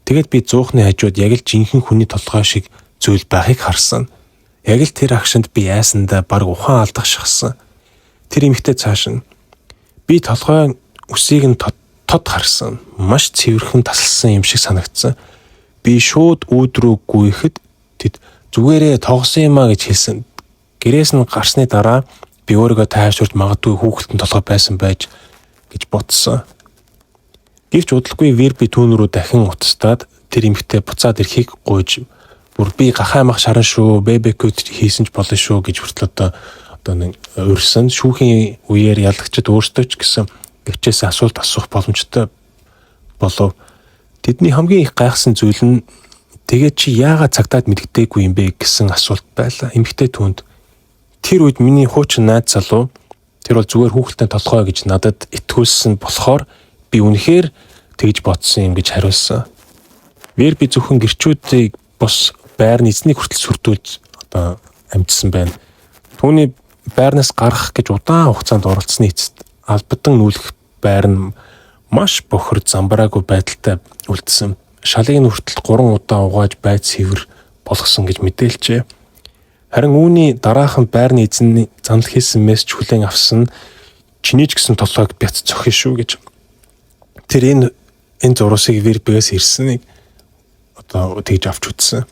Тэгээд би зуухны хажууд яг л жинхэнэ хүний толгой шиг зүйл байхыг харсан. Яг л тэр агшинд би яасандаа баг ухаан алдах шахсан. Тэр эмэгтэй цааш нь би толгой үсийг нь тод харсан. Маш цэвэрхэн тасалсан юм шиг санагдсан. Би шууд үүд рүү гүйхэд тэд зүгээрээ тоглосон юм а гэж хэлсэн. Гэрээс нь гарсны дараа би өөрийгөө тайвшруулж магадгүй хүүхэлтэн толгой байсан байж гэж бодсон. Гэвч удалгүй Верби түүн рүү дахин уцтаад тэр эмэгтэй буцаад ирэхийг гуйж бүр би гахаймах шаран шүү, бэбекүүд хийсэн ч болно шүү гэж хүртэл одоо нэг өрсөн. Шүүхийн үеэр ялагчид өөрсдөө ч гэсэн гэрчээс асуулт асуух боломжтой болов. Тэдний хамгийн их гайхсан зүйл нь тэгээд чи яагаад цагтаад мэддэггүй юм бэ гэсэн асуулт байлаа. Эмэгтэй түүнд тэр үед миний хуучин найз залуу тэр бол зүгээр хүүхэлтэй толгой гэж надад итгүүлсэн болохоор би үнэхээр тэгж бодсон юм гэж хариулсан. Верби зөвхөн гэрчүүдийг бос байрны эзнийг хүртэл сүрдүүлж одоо амжсан байна. Түүний байрнаас гарах гэж удаан хугацаанд оролцсны эцэст албадан нүүлгэх байр нь маш бохир замбраагүй байдалтай үлдсэн. Шалыг нь хүртэл 3 удаа угааж байд цэвэр болгосон гэж мэдээлжээ. Харин үүний дараахан байрны эзэн занал хийсэн мессеж хүлээн авсан чиний ч гэсэн толгойг бяц цохиё шүү гэж. Тэр энэ зурсыг Вербигээс ирсэнийг одоо тэгж авч үзсэн.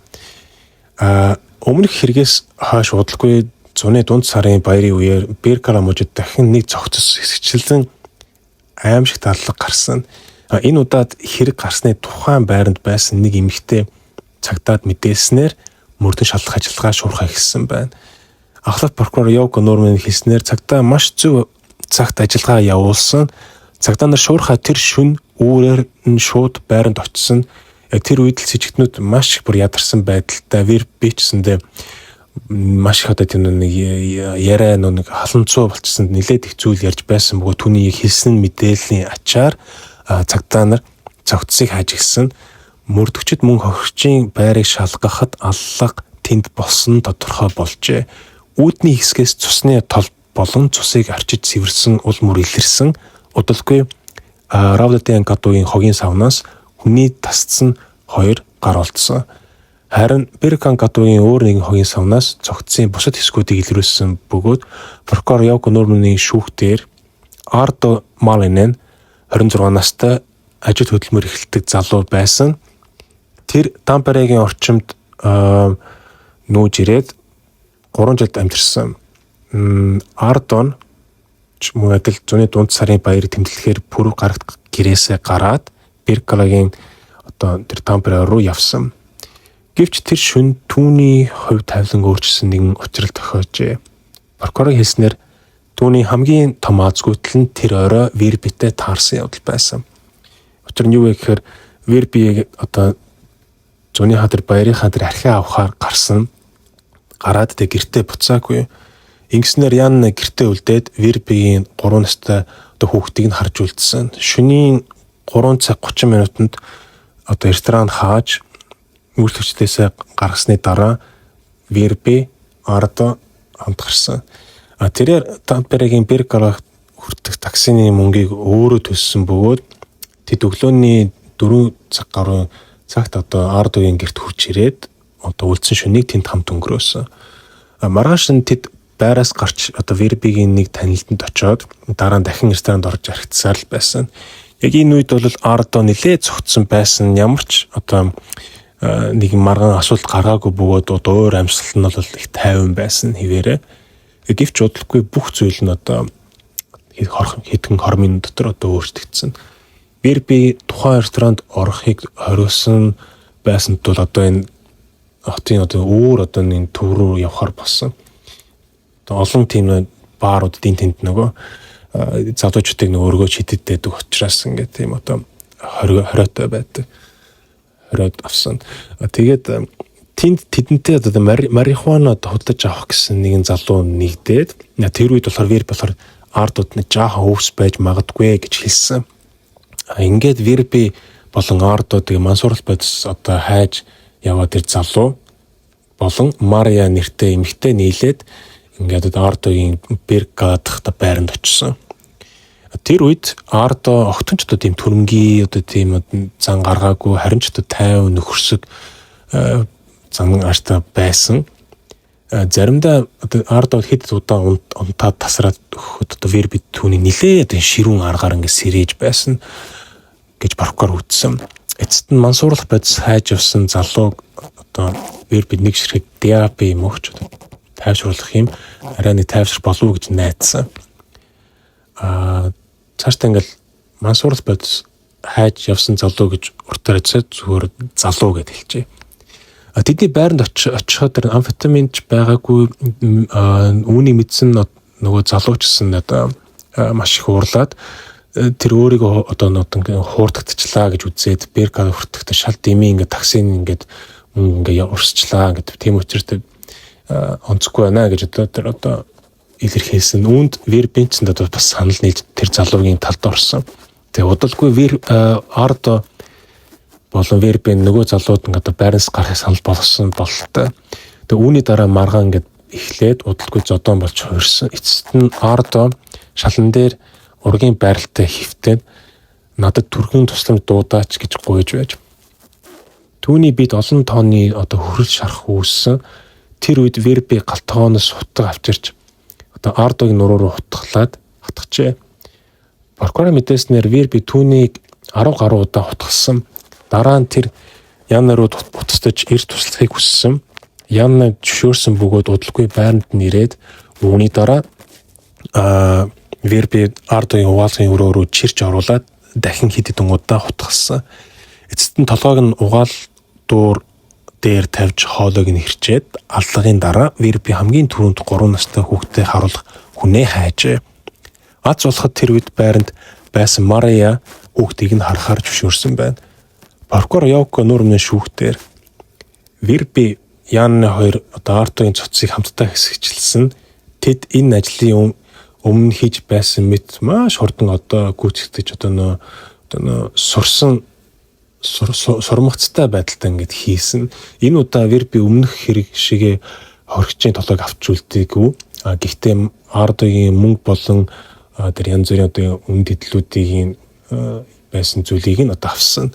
Өмнөх хэрэгээс хойш удалгүй зуны дунд сарын баярын үеэр Беркала мужид дахин нэг зохицос хэсэгчлэн аимшиг дадлага гарсан. Энэ удаад хэрэг гарсны тухайн байранд байсан нэг эмэгтэй цагтаад мэдээлснээр мөрдөн шалах ажиллагаа шуурхай эхэлсэн байна. Ахлах прокурор Йоко Нормын хэлснээр цагтаа маш зөв цагт ажиллагаа явуулсан. Цагтаа нар шуурхай тэр шөнө үүрээр нь шууд байранд очсон. Тэр үед л сэжигтнүүд маш их бүр ядарсан байдалтай Верби бичсэндээ маш их одоо тийм нэг яриа нэг халанцуу болчихсон нэлээд их зүйл ярьж байсан бөгөөд түүний хэлсэн мэдээллийн ачаар цагтаа нар цогцсыг хажигсан. Мөрдөгчд мөн хохирчийн байрыг шалгахад аллах тэнд болсон тодорхой болжээ. Үүдний хэсгээс цусны тол болон цусыг арчиж сэвэрсэн ул мөр илэрсэн. Удалгүй Равдатын гадуугийн хогийн савнаас хүний тасцсан 2 гар олдсон. Харин Беркан гадуугийн өөр нэгэн хогийн савнаас цогцсын бусад хэсгүүдийг илрүүлсэн бөгөөд прокурор Йоко Нормны шүүхтээр Ардо Малинен 26 настай ажил хөдөлмөр эхэлдэг залуу байсан. Тэр Тамперегийн орчимд нүүж ирээд 3 жилд амьдэрсэн. Ардон ч мөн адил зуны дунд сарын баяр тэмдэглэхээр пүрэв гарагт гэрээсээ гараад Беркалагийн одоо тэр Тампере руу явсан. Гэвч тэр шөнө түүний хувь тавилан өөрчилсөн нэгэн учрал тохиожээ. Прокурор хэлснээр түүний хамгийн том азгүйтэл нь тэр орой Вербитэй таарсан явдал байсан. Учир нь юу вэ гэхээр Верби одоо зуны хадар баярын хадар архиа авахаар гараад тэг гэртээ буцаагүй. Ингэснээр Ян гэртээ үлдээд Вербигийн 3 настай одоо хүүхдийг нь харж үлдсэн. Шөнийн 3 цаг 30 минутанд одоо ресторан хааж үйлчлэгчдээс гаргасны дараа Верби Ардо хамт гарсан. Тэрээр Тамперегийн Беркала хүртэх таксины мөнгийг өөрөө төлсөн бөгөөд тэд өглөөний 4 цаг гаруй цагт одоо Ардогийн гэрт хурж ирээд одоо үлдсэн шөнийг тэнд хамт өнгөрөөсөн. Маргааш нь тэд байраас гарч одоо Вербигийн нэг танилтанд очоод дараа нь дахин ресторанд орж архицсаар л байсан. Яг энэ үед бол Ардо нэлээд цогцсон байсан. Ямар ч одоо нэг маргаан асуулт гаргаагүй бөгөөд одоо өөр амьсгал нь бол их тайван байсан хэвээрээ. Гэвч удалгүй бүх зүйл нь одоо хэдхэн хормын дотор одоо өөрчлөгдсөн. Верби тухайн ресторанд орохыг хориосон байсанд бол одоо энэ хотын одоо өөр одоо нэг төв рүү явахаар болсон. Одоо олон тийм бааруудын тэнд нөгөө залуучуудыг нөгөө өргөө шидэд дэдэг учраас ингээд тийм одоо хориотой байдаг. Хориод авсан. Тэгээд тэдэнтэй одоо марихуана худалдаж авах гэсэн нэгэн залуу нэгдээд тэр үед болохоор Верби болохоор ардууд нь жаахан өвс байж магадгүй гэж хэлсэн. Ингээд Верби болон ардуудыг мансуурлал бодис одоо хайж яваад тэр залуу болон Мария нэртэй эмэгтэй нийлээд ингээд ардуудын Берга дахта байранд очсон. Тэр үед ардо огтонч одоо тийм түрэмгий одоо тийм зан гаргаагүй харин ч одоо тайван нөхөрсөг зан ааштай байсан. Заримдаа ардо хэд удаа унтаад тасраад өгөхөд одоо Верби түүний нилээ одоо ширүүн аргаар ингээд сэрэж байсан гэж прокурор үздсэн. Эцэст нь мансуурлах бодис хайж явсан залууг одоо Верби нэг ширхэг диапи юм өгч тайвшруулах юм арай нэг тайвшир болов уу гэж найдсан. Цаашдаа ингээл мансуурлах бодис хайж явсан залуу гэж уртаар хэлсэн зүгээр залуу гэж хэлжээ. Тэдний байранд очиход тэр амфетаминч байгаагүй үүнийг мэдсэн нөгөө залуучсан одоо маш их уурлаад тэр өөрийгөө одоо хуурдагдчихлаа гэж үзээд Берга хүртэхдээ шал дими ингээд таксин ингээд мөнгө ингээд урсчлаа гэдэг тийм учраас онцгүй байна гэж одоо илэрхийлсэн. Үүнд Вербинч одоо бас санал нийлж тэр залуугийн талд орсон. Тэгээ удалгүй ардо болон Верби нөгөө залууд ингээд одоо байраас гарахыг санал болгосон бололтой. Тэгээ үүний дараа маргаан ингээд эхлээд удалгүй зодон болж хуурсан. Эцэст нь ардо шалан дээр ургийн байралтай хөвтөд надад түргэн тусламж дуудаач гэж гуйж байж. Түүний бид олон тооны одоо хөрөл шарах үүссэн. Тэр үед Верби галтгооноос хутга авчирч одоо ардогийн нуруу руу хутглаад хатгачээ. Прокурор мэдээснээр Верби түүнийг 10 гаруй удаа хутгалсан. Дараа нь тэр Янна руу буцаж эрт туслахыг хүссэн. Янна зөвшөөрсөн бөгөөд удалгүй байранд нэрээд үүний дараа Верби ардогийн угаалгын өрөө рүү чирч оруулаад дахин хэд хэдэн удаа хутгалсан. Эцэст нь толгойг нь угаал дуур дээр тавьж хоолойг нь хэрчээд аллагын дараа Верби хамгийн түрүүнд 3 настай хүүхдээ харуулах хүнээ хайжээ. Аз болоход тэр үед байранд байсан Мария хүүхдийг нь харахаар зөвшөөрсөн байна. Прокурор Явко нүүрмний шүүхтэр Верби Янны хоёр одоо ардогийн цуцыг хамтдаа хэсэгчилсэн. Тэд энэ ажлын өмнө хийж байсан мэт маш хурдан одоо гүйцэтгэж одоо сурсан сурмагцтай байдалтай ингээд хийсэн. Энэ удаа Верби өмнөх хэрэг шигээ хоригчийн толгойг авч үлдээгүй. Гэхдээ ардогийн мөнгө болон тэр янз бүрийн одоо үнд хэдлүүдийн байсан зүйлийг нь одоо авсан.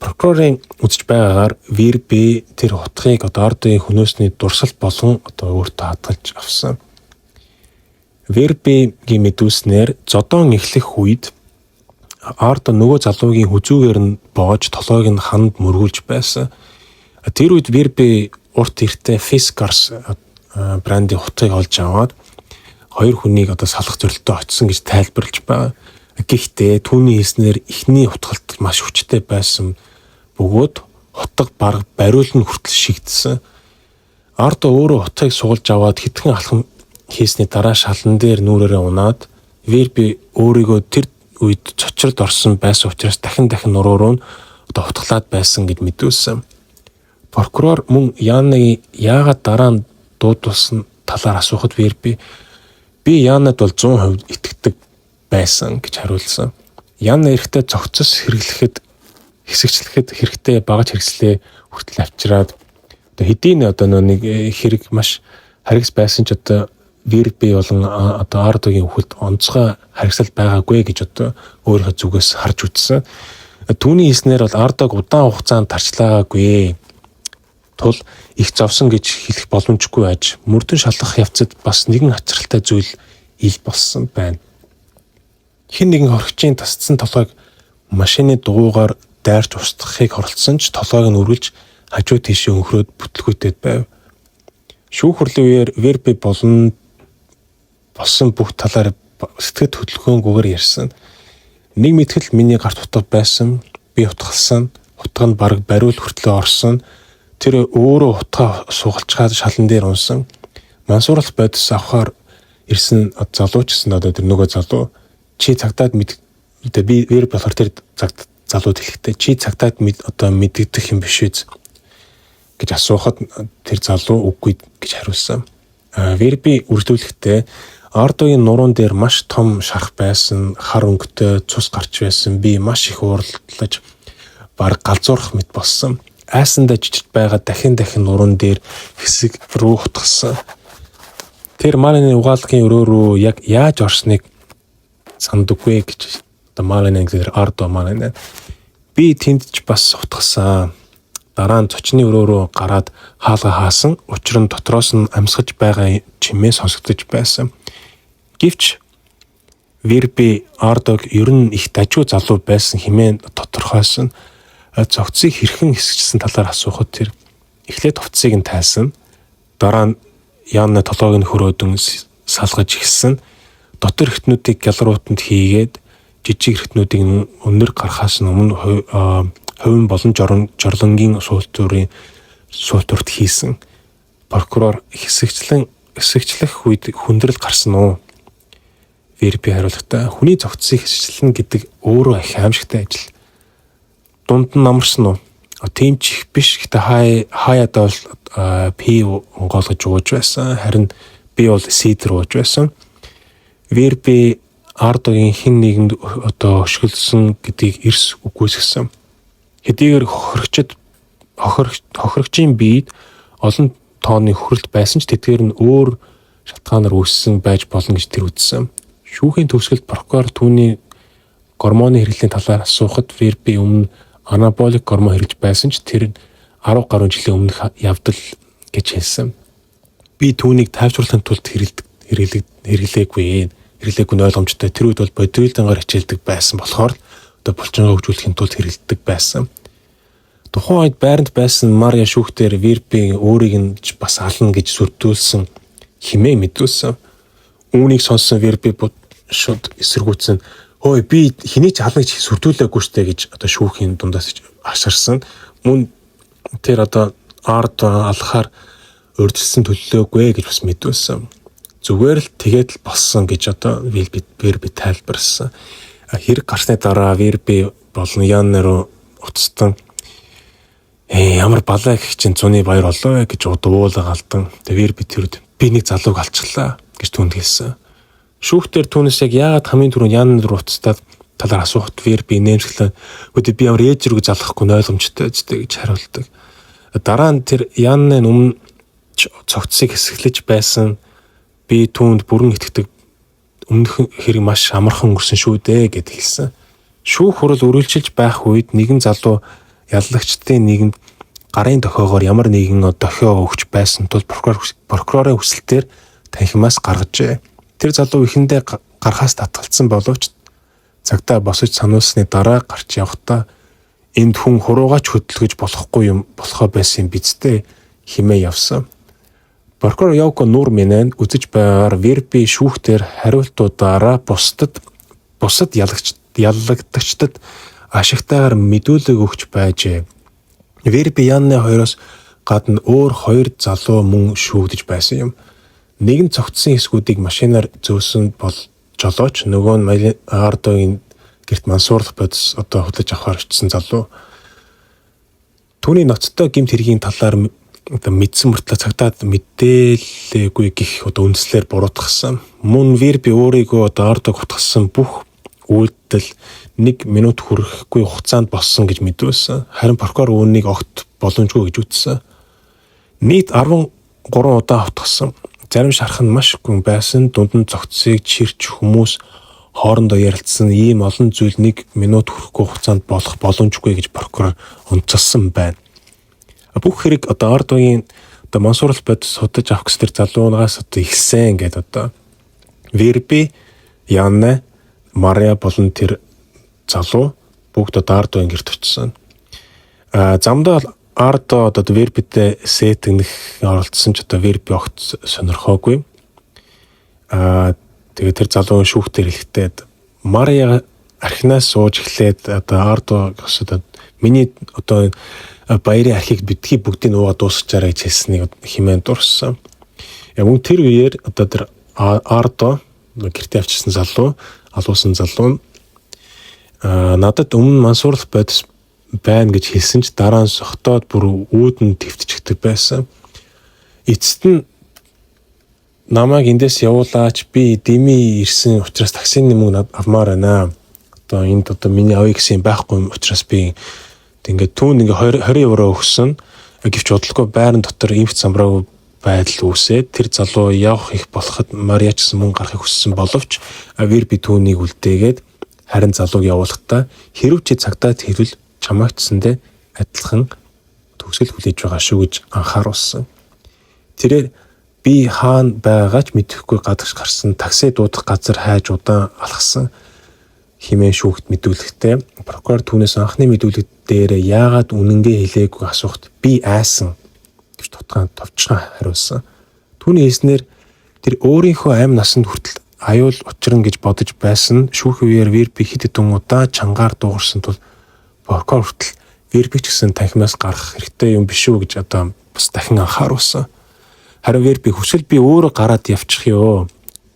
Прокурорын үзэж байгаагаар Верби тэр хутгийг одоо ардогийн хөнөөсний дурсал болон одоо өөртөө хадгалж авсан. Вербигийн мэдүүлснээр зодон эхлэх үед ардо нөгөө залуугийн хүзүүгээр нь боож толгойг нь ханд мөргүүлж байсан. Тэр үед Верби урт эртээ Fiskars брендийн хутгийг олж аваад хоёр хүнийг одоо салах зорилттой очсон гэж тайлбарлаж байгаа. Гэхдээ түүний хэлснээр эхний хутгалт маш хүчтэй байсан бөгөөд хутга бараг бариулн хүртэл шигдсэн. Ардо өөрөө хутгийг суулж аваад хитгэн алхам хийсний дараа шалан дээр нүрээрээ унаад Верби өөрийгөө тэр үед цочрод орсон байсан учраас дахин нуруу руу одоо хутгалаад байсан гэд мэдүүлсэн. Прокурор мөн Янныг яагаад дараа нь дуудуулсан талаар асуухад Верби би Яннад бол 100% итгэдэг байсан гэж хариулсан. Янна эрэхтэй зохицос хэсэгчлэхэд хэрэгтэй багаж хэрэгслээ хүртэл авчираад одоо хэдийн одоо нэг хэрэг маш харигс байсан ч одоо Верби болон одоо ардогийн хөлд онцгой харгасал байгаагүй гэж одоо өөрийнхөө зүгээс харж үзсэн. Түүний хэлснээр бол ардог удаан хугацаанд тарчлаагүй тул их зовсон гэж хэлэх боломжгүй аж мөрдөн шалгах явцад бас нэгэн ачралтай зүйл ил болсон байна. Хэн нэгэн хоригчийн тасцсан толгойг машины дугуйгаар дайрч устгахыг оролцсон ч толгойг нь үргэлж хажуу тийшээ өнхрөөд бүтлгүүтэд байв. Шүүх хурлын үеэр Верби болсон бүх талаар сэтгэл хөдлөхөөнгүйгээр ярьсан. Нэг мэтгэл миний гарт утга байсан. Би утгалсан. Утга нь бараг бариул хүртлээ орсон. Тэр өөрөө утгаа суугалчгаад шалан дээр унсан. Мансуурлах бодис авахаар ирсэн залуучсан одоо тэр нөгөө залуу чи цагтаад би Верби болохоор тэр цагт залууд хэлэхдээ чи цагтаад одоо мэддэх юм биш үү гэж асуухад тэр залуу үгүй гэж хариулсан. Верби үргэлжлүүлэхдээ Ардогийн нуруунд дээр маш том шарх байсан, хар өнгөтэй цус гарч байсан. Би маш их уурлаж баг галзуурах мэт болсон. Айсандаа жижиг байгаа дахин нуруунд дээр хэсэг рүү хутгсан. Тэр Малины угаалгын өрөө рүү яг яаж орсныг сандаггүй гэж Малины англиар Ардо Малины. Би тэнд ч бас хутгсан. Дараа нь зочны өрөө рүү гараад хаалга хаасан. Учир нь дотроос нь амьсгаж байгаа чимээ сонсогдож байсан. Гэвч Верби Ардог ер нь их дажгүй залуу байсан хэмээн тодорхойсон. Цогцыг хэрхэн хэсэгчсэн талаар асуухад тэр эхлээд хувцсыг нь тайлсан. Дараа нь Яанна толгойг нь хөрөөдөн салгаж ихсэн. Дотор эртнүүдийг гялруутанд хийгээд жижиг эртнүүдийг өнөр гарахаас өмнө хувийн болон жорлонгийн суултурт хийсэн. Прокурор хэсэгчлэх үед хүндрэл гарсан уу? Верби хариулахдаа хүний цогцыг хэсэгчлэн гэдэг өөрөө их аимшигтай ажил. Дунд нь намарсан уу? Тийм ч их биш. Гэтэ хаяада бол пи онгоолгож ууж байсан. Харин би бол сидр ууж байсан. Верби Ардогийн хэн нэгэнд хөшгөлсөн гэдгийг эрс үгүйсгэсэн. Хэдийгээр хохирогчийн биед олон тооны хөрөлт байсан ч тэдгээр нь өөр шалтгаанаар үүссэн байж болно гэж тэр үзсэн. Шүүхийн төгсгөлд прокурор түүний гормоны хэрэглийн талаар асуухад Верби өмнө анаболик гормон хэрэглэж байсан ч тэр 10 гаруй жилийн өмнөх явдал гэж хэлсэн. Би түүнийг тайвшруулахын тулд хэрэглээгүй нь ойлгомжтой. Тэр үед бол бодрилдангаар хичээлдэг байсан болохоор булчингаа хөгжүүлэхийн тулд хэрэглэдэг байсан. Тухайн үед байранд байсан Мария шүүхтэр Верби өөрийг нь бас ална гэж сүрдүүлсэн хэмээн мэдүүлсэн. Үүнийг сонссон Верби шууд эсэргүүцэн "Ой би хэний ч ална гэж сүрдүүлээгүй штэ" гэж шүүхийн дундаас ашарсан. Мөн тэр Ардо алхахаар урьдчилсан төлөлөөгүй гэж бас мэдүүлсэн. Зүгээр л тэгээд л болсон гэж Верби тайлбарласан. Хэрэг гарсны дараа Верби болон Яанна руу уцтан ямар балай гэх чинь зуны баяр олоо гэж уула галдан. Верби тэрд би нэг залууг алчглаа гэж түнд хэлсэн. Шүүхтэр түүнээс яг яагаад хамгийн түрүүнд Яанна руу уцтаад талаар асуухад Верби нэмсгэлэн "Өөдөө би ямар ээж рүү залахгүй ойлгомжтой гэж хариулдаг. Дараа нь тэр Яанны өмнө цогцсыг хэсэглэж байсан. Би түүнд бүрэн итгэдэг. Өмнөх хэрэг маш амархан өнгөрсөн шүү дээ" гэд хэлсэн. Шүүх хурал үргэлжилж байх үед нэгэн залуу яллагчдын нэгэнд гарын дохиогоор ямар нэгэн дохио өгч байсан тул прокурорын хүсэлтээр танхимаас гаргажээ. Тэр залуу ихэндээ гарахаас татгалцсан боловч цагтаа босож сануулсны дараа гарч явахдаа энд хүн хуруугаач хөдөлгөж болохгүй юм болохоо байсан бидтэй хэмээн явсан. Прокурор Явко Нурминэн үзэж байгаагаар Верби шүүхтэр хариултуудаараа бусад яллагдагчдад ашигтайгаар мэдүүлэг өгч байжээ. Верби Яанны хоёроос гадна өөр 2 залуу мөн шүүгдэж байсан юм. Нэг нь цогцсон хэсгүүдийг машинаар зөөсөн бол жолооч, нөгөө нь Ардогийн гэрт мансуурлах бодис хөдлөж авахар очсон залуу. Түүний ноцтой гэмт хэргийн талаар мэдсэн мөртлөө цагтаад мэдээлээгүй гэх үндслээр буруутгасан. Мөн Верби өөрийгөө Ардог хутгасан бүх үйлдэл 1 минут хүрэхгүй хугацаанд болсон гэж мэдүүлсэн. Харин прокурор үүнийг огт боломжгүй гэж үзсэн. Нийт 13 удаа хутгасан. Зарим шарх нь маш гүн байсан. Дунд нь цогцсыг чирч хүмүүс хоорондоо ярилцсан ийм олон зүйл 1 минут хүрэхгүй хугацаанд болох боломжгүй гэж прокурор онцолсон байна. Бүх хэрэг Ардогийн мансуурлалт бодис судаж авах гэсэн залуугаас ихсэн гэдэг Верби, Яанна, Мария болон тэр залуу бүгд Ардогийн гэрт очсон. Замдаа Ардо Вербитэй сэтгнэх оролцсон ч Верби огт сонирхоогүй. Тэгээд тэр залуугийн шүүхтэр хэлэхдээ Мария архинаас сууж эхлээд Ардо миний баярын архийг битгий бүгдийг уугаад дуусгачаарай гэж хэлснийг хэмээн дурсан. Мөн тэр үеэр тэр Ардо гэртээ авчирсан залуусан залуу надад өмнө мансуурлах бодис байна гэж хэлсэн ч дараа нь сохтоод бүр үүдэн твтчихдэг байсан. Эцэст нь намайг эндээс явуулаач, би дими ирсэн учраас таксины мөнгө авмаар байна. Одоо энд миний авъя гэсэн байхгүй учраас би ингээд түүн ингээ 20 евро өгсөн. Гэвч бодлого байран дотор эмх замбраагүй байдал үүсээд тэр залуу явах их болоход Мария ч гэсэн мөнгө гаргахыг хүссэн боловч Верби түүнийг үлдээгээд харин залууг явуулахдаа хэрв чи цагтаа хэлвэл чамайг гэсэндээ адилхан төгсгөл хүлээж байгаа шүү гэж анхааруулсан. Тэрээр би хаана байгаач мэдэхгүй гадагш гарсан, такси дуудах газар хайж удаан алхсан хэмээн шүүхт мэдүүлэхдээ прокурор түүнээс анхны мэдүүлэг дээр яагаад үнэнгээ хэлээгүй асуухт би айсан гэж товчхон хариулсан. Түүний хэлснээр тэр өөрийнхөө амь насанд хүртэл аюул учрна гэж бодож байсан шүүхийн үеэр Верби хэд хэдэн удаа чангаар дуугарсан тул прокурор хүртэл Верби ч гэсэн танхимаас гарах хэрэгтэй юм биш үү гэж одоо бас дахин анхааруулсан. Харин Верби хүсэл би өөрөө гараад явчих ёо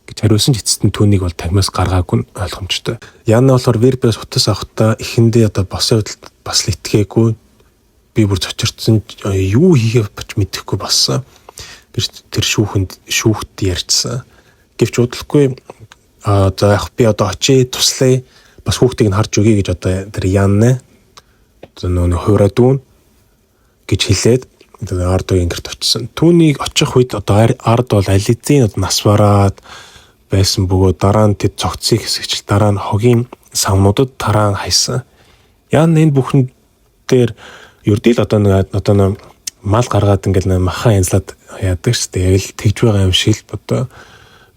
гэж хариулсан ч эцэст нь түүнийг бол танхимаас гаргаагүй нь ойлгомжтой. Яна болохоор Вербиас утас авахдаа эхэндээ одоо босын хөдөлт бас л итгээгүй би бүр цочирдсан юу хийхээ бач мэдэхгүй болсон. Тэр шүүхт ярьжсан. Гэвч удалгүй за яг би одоо очие туслая бас хүүхдийг нь харж өгье гэж одоо тэр Янна нөө хуурай дүүн гэж хэлээд Ардогийн гэрт очсон. Түүнийг очих үед одоо Ард бол ализийн нас бараад байсан бөгөөд дараа нь тэд цогцыг хэсэгчл дараа нь хогийн савнуудад тараан хайсан. Янна энэ бүхэн дээр ердөө л одоо мал гаргаад ингээл махан янзлаад яадаг шүү дээ. Яг л тэгж байгаа юм шиг л одоо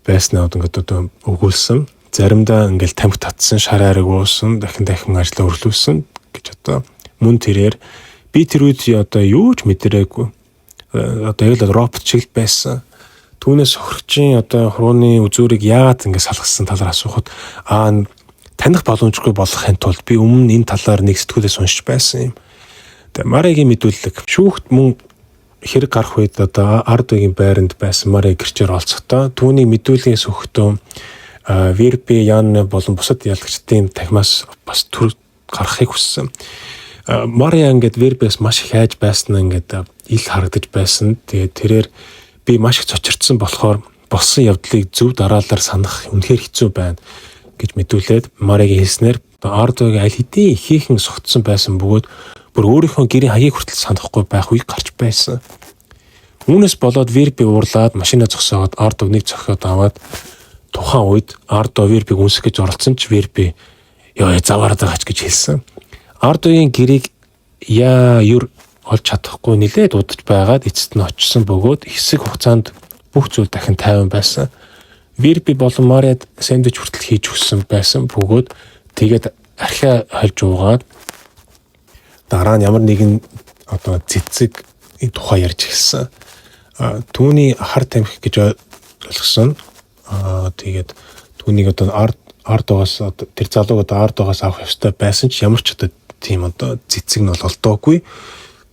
байснаа одоо өгүүлсэн. Заримдаа ингээл тамхи татсан, шар ариг уусан, дахин ажлаа өрлүүлсэн гэж одоо мөн тэрээр би тэр үед одоо юу ч мэдэрээгүй. Одоо яг л робот шиг байсан. Түүнээс хөргөчийн одоо хурууны үзүүрийг яагаад ингэ салгасан талаар асуухад таних боломжгүй болохын тулд би өмнө энэ талаар нэг сэтгүүлээс уншиж байсан юм. Тэгээ Маригийн мэдүүлэг шүүхт мөн хэрэг гарах үед одоо Ардогийн байранд байсан Мари гэрчээр олцохдоо түүний мэдүүлгээс өгөхдөө Верби Янна болон бусад ялагчдын тахимаас бас төр гарахыг хүссэн. Мария ингээд Вербиас маш их хайж байснаа ингээд ил харагдаж байсан. Тэгээ тэрээр би маш их цочирдсан болохоор болсон явдлыг зөв дараалал санах үнэхээр хэцүү байна гэж мэдүүлээд Маригийн хэлснээр Ардогийн аль хэдийн ихээхэн согтсон байсан бөгөөд бүр өөрийнхөө гэрийн хаяг хүртэл санахгүй байх үе гарч байсан. Үүнээс болоод Верби уурлаад машинаа зогсоогоод Ардог нэг зохиод аваад тухайн үед Ардо Вербиг үнсэх гэж оролцсон ч Верби ёо заваараад байгаач гэж хэлсэн. Ардогийн гэрийг юр олж чадахгүй нилээд удаж байгаад эцэст нь очсон бөгөөд хэсэг хугацаанд бүх зүйл дахин тайван байсан. Верби болон Мариад сэндвич хүртэл хийж өгсөн байсан бөгөөд тэгээд архиа хольж уугаад дараа нь ямар нэгэн одоо цэцэг энэ тухай ярьж эхэлсэн. Түүний хар тамхи гэж ойлгосон. Тэгээд түүнийг одоо Ардогоос тэр залууг одоо Ардогоос авах ёстой байсан ч ямар ч одоо тийм одоо цэцэг нь бол олдоогүй.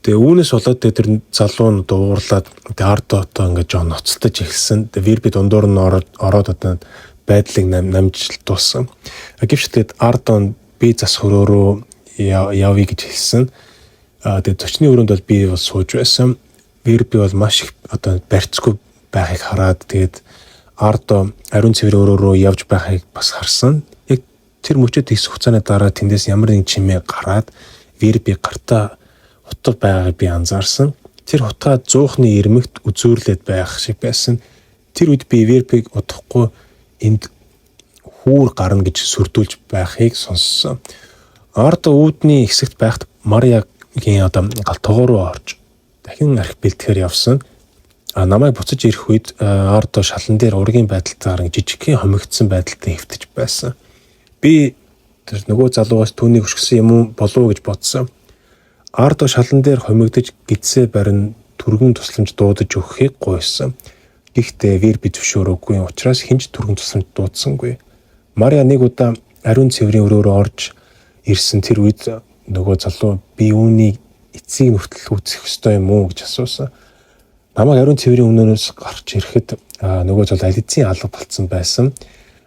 Тэгээ үүнээс болоод тэр залуу нь одоо уурлаад Ардо одоо ингээд жоо ноцтож эхэлсэн. Тэгээ Верби дундуур нь ороод одоо байдлыг намжилтуулсан. Гэвч тэгээд Ардо би зас хөрөөрөө явъя гэж хэлсэн. Тэгээд зочны өрөөнд бол би бас сууж байсан. Верби бол маш их одоо барьцгүй байхыг хараад тэгээд Ардо ариун цэвэр өрөөрөө явж байхыг бас харсан. Яг тэр мөчөд их хугацааны дараа тэндээс ямар нэг чимээ гараад Верби гартаа хутга байгааг би анзаарсан. Тэр хутгаа зуухны ирмэгт үзүүрлээд байх шиг байсан. Тэр үед би Вербиг удахгүй энд хүүр гарна гэж сүрдүүлж байхыг сонссон. Ардо үүдний хэсэгт байхад Мариагийн одоо галтгоо руу орж дахин архи бэлтгэхээр явсан. Намайг буцаж ирэх үед Ардо шалан дээр ургийн байдалтаар жижигхэн хомигдсон байдалтай хэвтэж байсан. Би тэр нөгөө залуугаас түүнийг өшгсөн юм болов уу гэж бодсон. Ардо шалан дээр хомигдож гидсээ барин түргэн тусламж дуудаж өгөхийг гуйсан. Гэхдээ Верби зөвшөөрөөгүй учраас хинж түргэн тусламж дуудсангүй. Мария нэг удаа ариун цэврийн өрөөрөө орж ирсэн тэр үед нөгөө залуу би үүнийг эцсийг нүртэл үүсэх ёстой юм уу гэж асуусан. Намайг ариун цэврийн өмнөөс гарч ирэхэд нөгөө залуу ализийн алга болцсон байсан.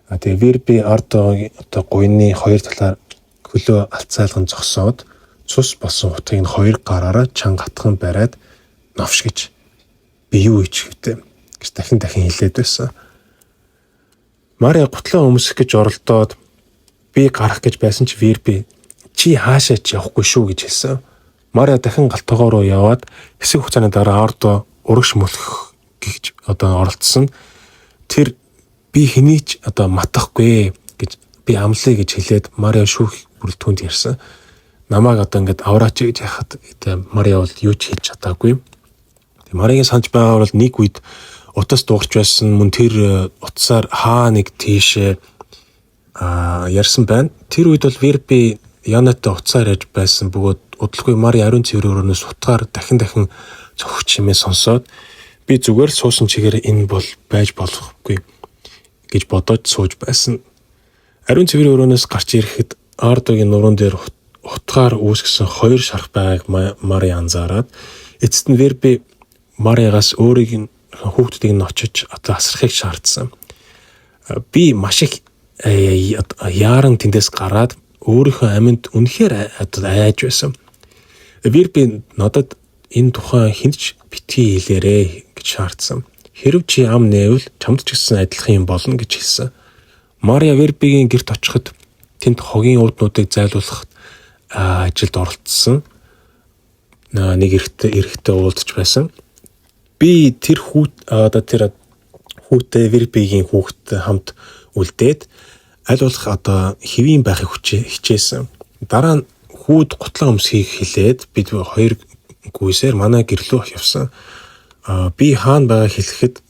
Тэгээ Верби Ардо одоо гуйны хоёр талаар хөлөө алцаалган зогсоод цус болсон утгыг нь хоёр гараараа чанга хатхан бариад новш гэж би юу ичвэтэй гэж дахин хэлээд байсан. Мария гутлаа өмсөх гэж оролдоод би гарах гэж байсан ч Верби чи хаашаа ч явахгүй шүү гэж хэлсэн. Мария дахин галтгоо руу яваад хэсэг хугацааны дараа ордоо урагш мөлөх гэж оролцсон. Тэр би хэнийг ч матахгүй гэж би амлая гэж хэлээд Мария шүүх бүрэлдэхүүнд ярьсан. Намайг ингээд авраач гэж яхад Мария бол юу ч хийж чадаагүй. Мариягийн санаж байгаа бол нэг үед утас дуурч байсан мөн тэр утсаар хаа нэг тийшээ ярьсан байна. Тэр үед бол Верби Янатай утсаар ярьж байсан бөгөөд удалгүй Мария ариун цэвэр өрөөнөөс утгаар дахин цогч хэмээн сонсоод би зүгээр суусан чигээр энэ бол байж болохгүй гэж бодож сууж байсан. Ариун цэвэр өрөөнөөс гарч ирэхэд Ардогийн нуруунд дээр утгаар үүсгэсэн хоёр шарх байгааг Мария анзаараад эцэст нь Верби Мариагаас өөрийг хүүхдүүдийг нь очиж асрахыг шаардсан. Би маш их яаран тэндээс гараад өөрийнхөө аминд үнэхээр айж байсан. Верби надад энэ тухайн хинч битгий хэлээрэй гэж шаардсан. Хэрв чи ам нээвэл чамд ч гэсэн адилхан юм болно гэж хэлсэн. Мария Вербигийн гэрт очиход тэнд хогийн ууднуудыг зайлуулах ажилд оролцсон. Нэг эрэгтэй уулзч байсан. Би тэр хүүтэй Вербигийн хүүхдтэй хамт үлдээд аль болох хэвийн байхыг хичээсэн. Дараа нь хүүд гутлаа өмсөхийг хэлээд бид хоёр гүйсээр манай гэрлөө явсан. Би хаана байгаа хэлэх